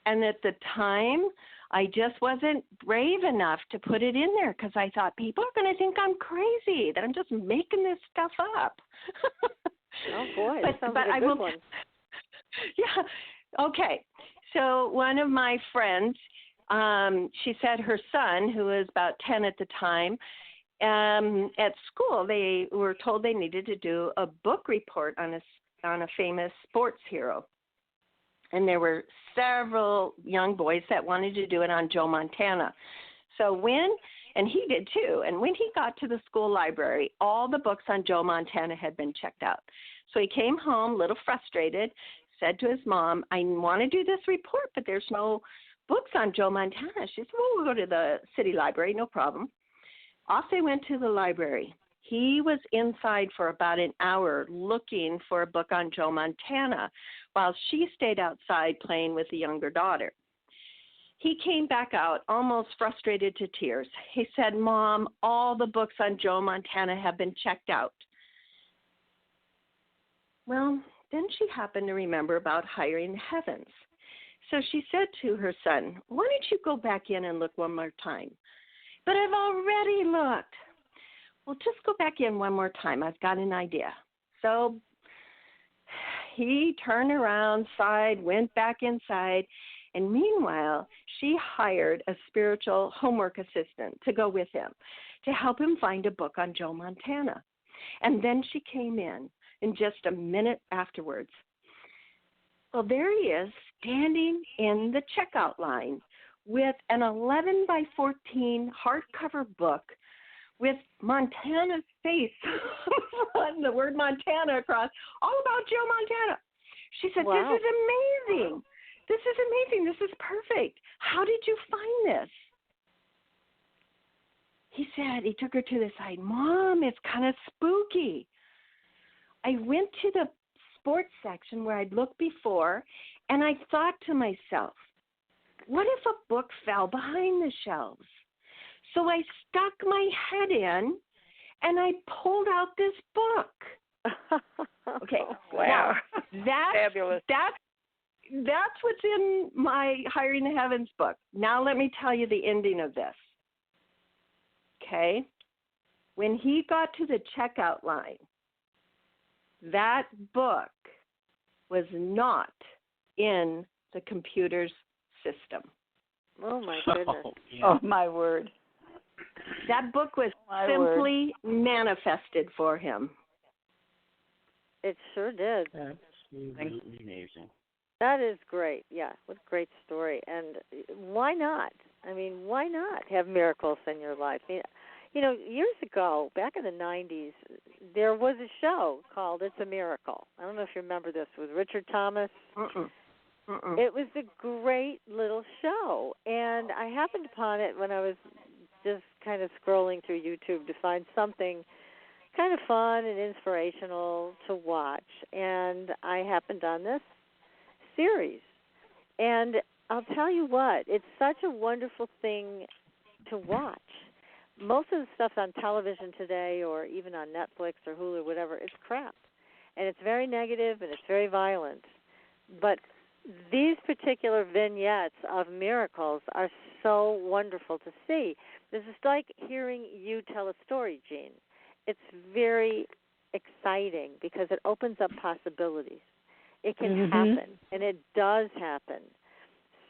And at the time, I just wasn't brave enough to put it in there because I thought people are going to think I'm crazy, that I'm just making this stuff up. Oh, boy. That sounds like a good one. Yeah. Okay. So one of my friends, she said her son, who was about 10 at the time, at school, they were told they needed to do a book report on a famous sports hero. And there were several young boys that wanted to do it on Joe Montana. So and he did too, and when he got to the school library, all the books on Joe Montana had been checked out. So he came home a little frustrated, said to his mom, I want to do this report, but there's no books on Joe Montana. She said, well, we'll go to the city library, no problem. Off they went to the library. He was inside for about an hour looking for a book on Joe Montana while she stayed outside playing with the younger daughter. He came back out almost frustrated to tears. He said, Mom, all the books on Joe Montana have been checked out. Well, then she happened to remember about Hiring the Heavens. So she said to her son, why don't you go back in and look one more time? But I've already looked. Well, just go back in one more time. I've got an idea. So he turned around, went back inside, and meanwhile, she hired a spiritual homework assistant to go with him to help him find a book on Joe Montana. And then she came in just a minute afterwards. Well, there he is, standing in the checkout line with an 11 by 14 hardcover book with Montana's face on the word Montana across, all about Joe Montana. She said, wow. This is amazing. This is amazing. This is perfect. How did you find this? He said, he took her to the side. Mom, it's kind of spooky. I went to the sports section where I'd looked before, and I thought to myself, what if a book fell behind the shelves? So I stuck my head in, and I pulled out this book. Okay. Wow. Now, fabulous. That's what's in my Hiring the Heavens book. Now let me tell you the ending of this. Okay? When he got to the checkout line, that book was not in the computer's system. Oh, my goodness. Oh, my word. That book was simply manifested for him. It sure did. That's amazing. That is great. Yeah, what a great story. And why not? I mean, why not have miracles in your life? I mean, you know, years ago, back in the 90s, there was a show called It's a Miracle. I don't know if you remember this, with Richard Thomas. It was a great little show. And I happened upon it when I was just kind of scrolling through YouTube to find something kind of fun and inspirational to watch. And I happened on this series. And I'll tell you what, it's such a wonderful thing to watch. Most of the stuff on television today, or even on Netflix or Hulu, whatever, it's crap. And it's very negative and it's very violent. But these particular vignettes of miracles are so wonderful to see. This is like hearing you tell a story, Jean. It's very exciting because it opens up possibilities. It can happen, and it does happen.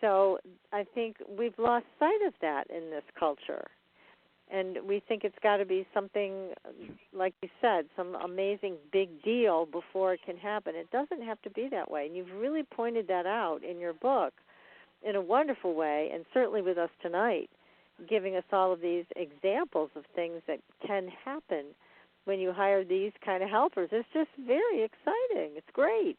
So I think we've lost sight of that in this culture. And we think it's got to be something, like you said, some amazing big deal before it can happen. It doesn't have to be that way. And you've really pointed that out in your book in a wonderful way, and certainly with us tonight, giving us all of these examples of things that can happen when you hire these kind of helpers. It's just very exciting. It's great.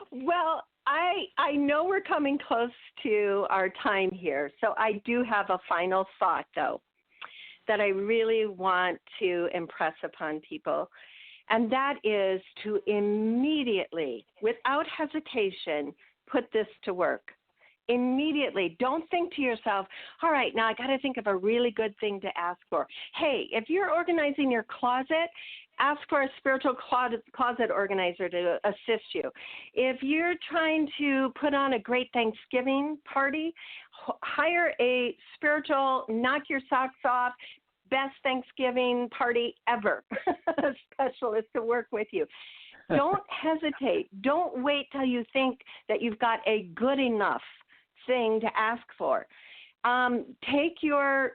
Well, I know we're coming close to our time here, so I do have a final thought, though, that I really want to impress upon people, and that is to immediately, without hesitation, put this to work. Immediately. Don't think to yourself, all right, now I got to think of a really good thing to ask for. Hey, if you're organizing your closet, ask for a spiritual closet organizer to assist you. If you're trying to put on a great Thanksgiving party, hire a spiritual, knock your socks off, best Thanksgiving party ever specialist to work with you. Don't hesitate. Don't wait till you think that you've got a good enough thing to ask for. Take your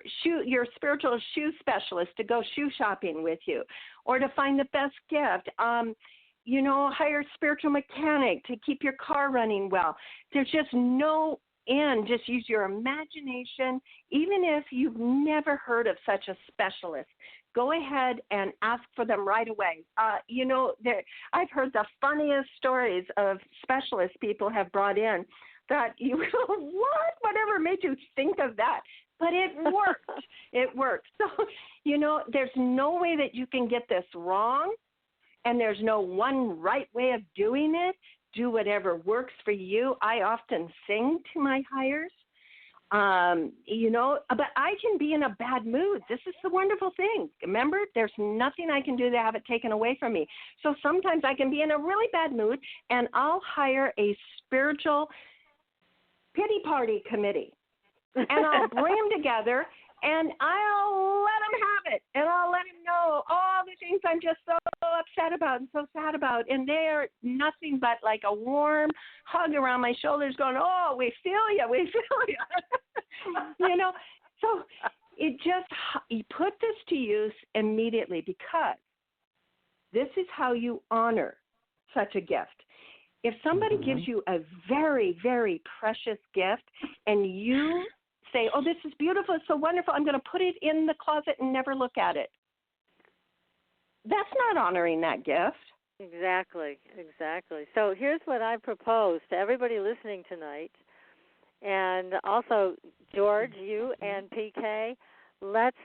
spiritual shoe specialist to go shoe shopping with you, or to find the best gift. Hire a spiritual mechanic to keep your car running well. There's just no end. Just use your imagination. Even if you've never heard of such a specialist, go ahead and ask for them right away. I've heard the funniest stories of specialists people have brought in that you go, what? Whatever made you think of that? But it worked. It worked. So, there's no way that you can get this wrong, and there's no one right way of doing it. Do whatever works for you. I often sing to my hires, but I can be in a bad mood. This is the wonderful thing. Remember, there's nothing I can do to have it taken away from me. So sometimes I can be in a really bad mood, and I'll hire a spiritual pity party committee, and I'll bring them together, and I'll let them have it, and I'll let them know all the things I'm just so upset about and so sad about, and they are nothing but like a warm hug around my shoulders going, oh, we feel you. So you put this to use immediately, because this is how you honor such a gift. If somebody gives you a very, very precious gift, and you say, oh, this is beautiful, it's so wonderful, I'm going to put it in the closet and never look at it, that's not honoring that gift. Exactly. So here's what I propose to everybody listening tonight, and also George, you and PK, let's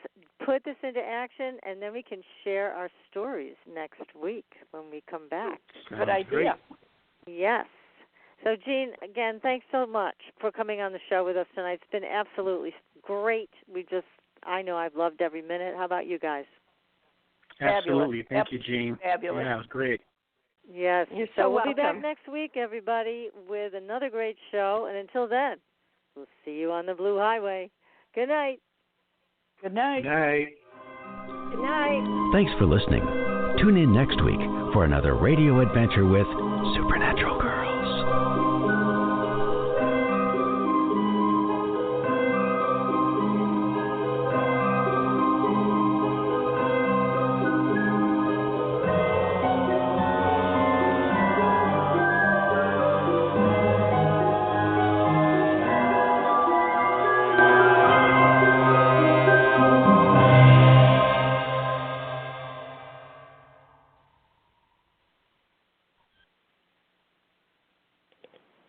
put this into action, and then we can share our stories next week when we come back. Good idea. Great. Yes. So, Jean, again, thanks so much for coming on the show with us tonight. It's been absolutely great. I know I've loved every minute. How about you guys? Absolutely. Thank you, Jean. Fabulous. Yeah, it was great. Yes. You're so so we'll welcome. be back next week, everybody, with another great show. And until then, we'll see you on the Blue Highway. Good night. Good night. Good night. Good night. Thanks for listening. Tune in next week for another radio adventure with Supernatural.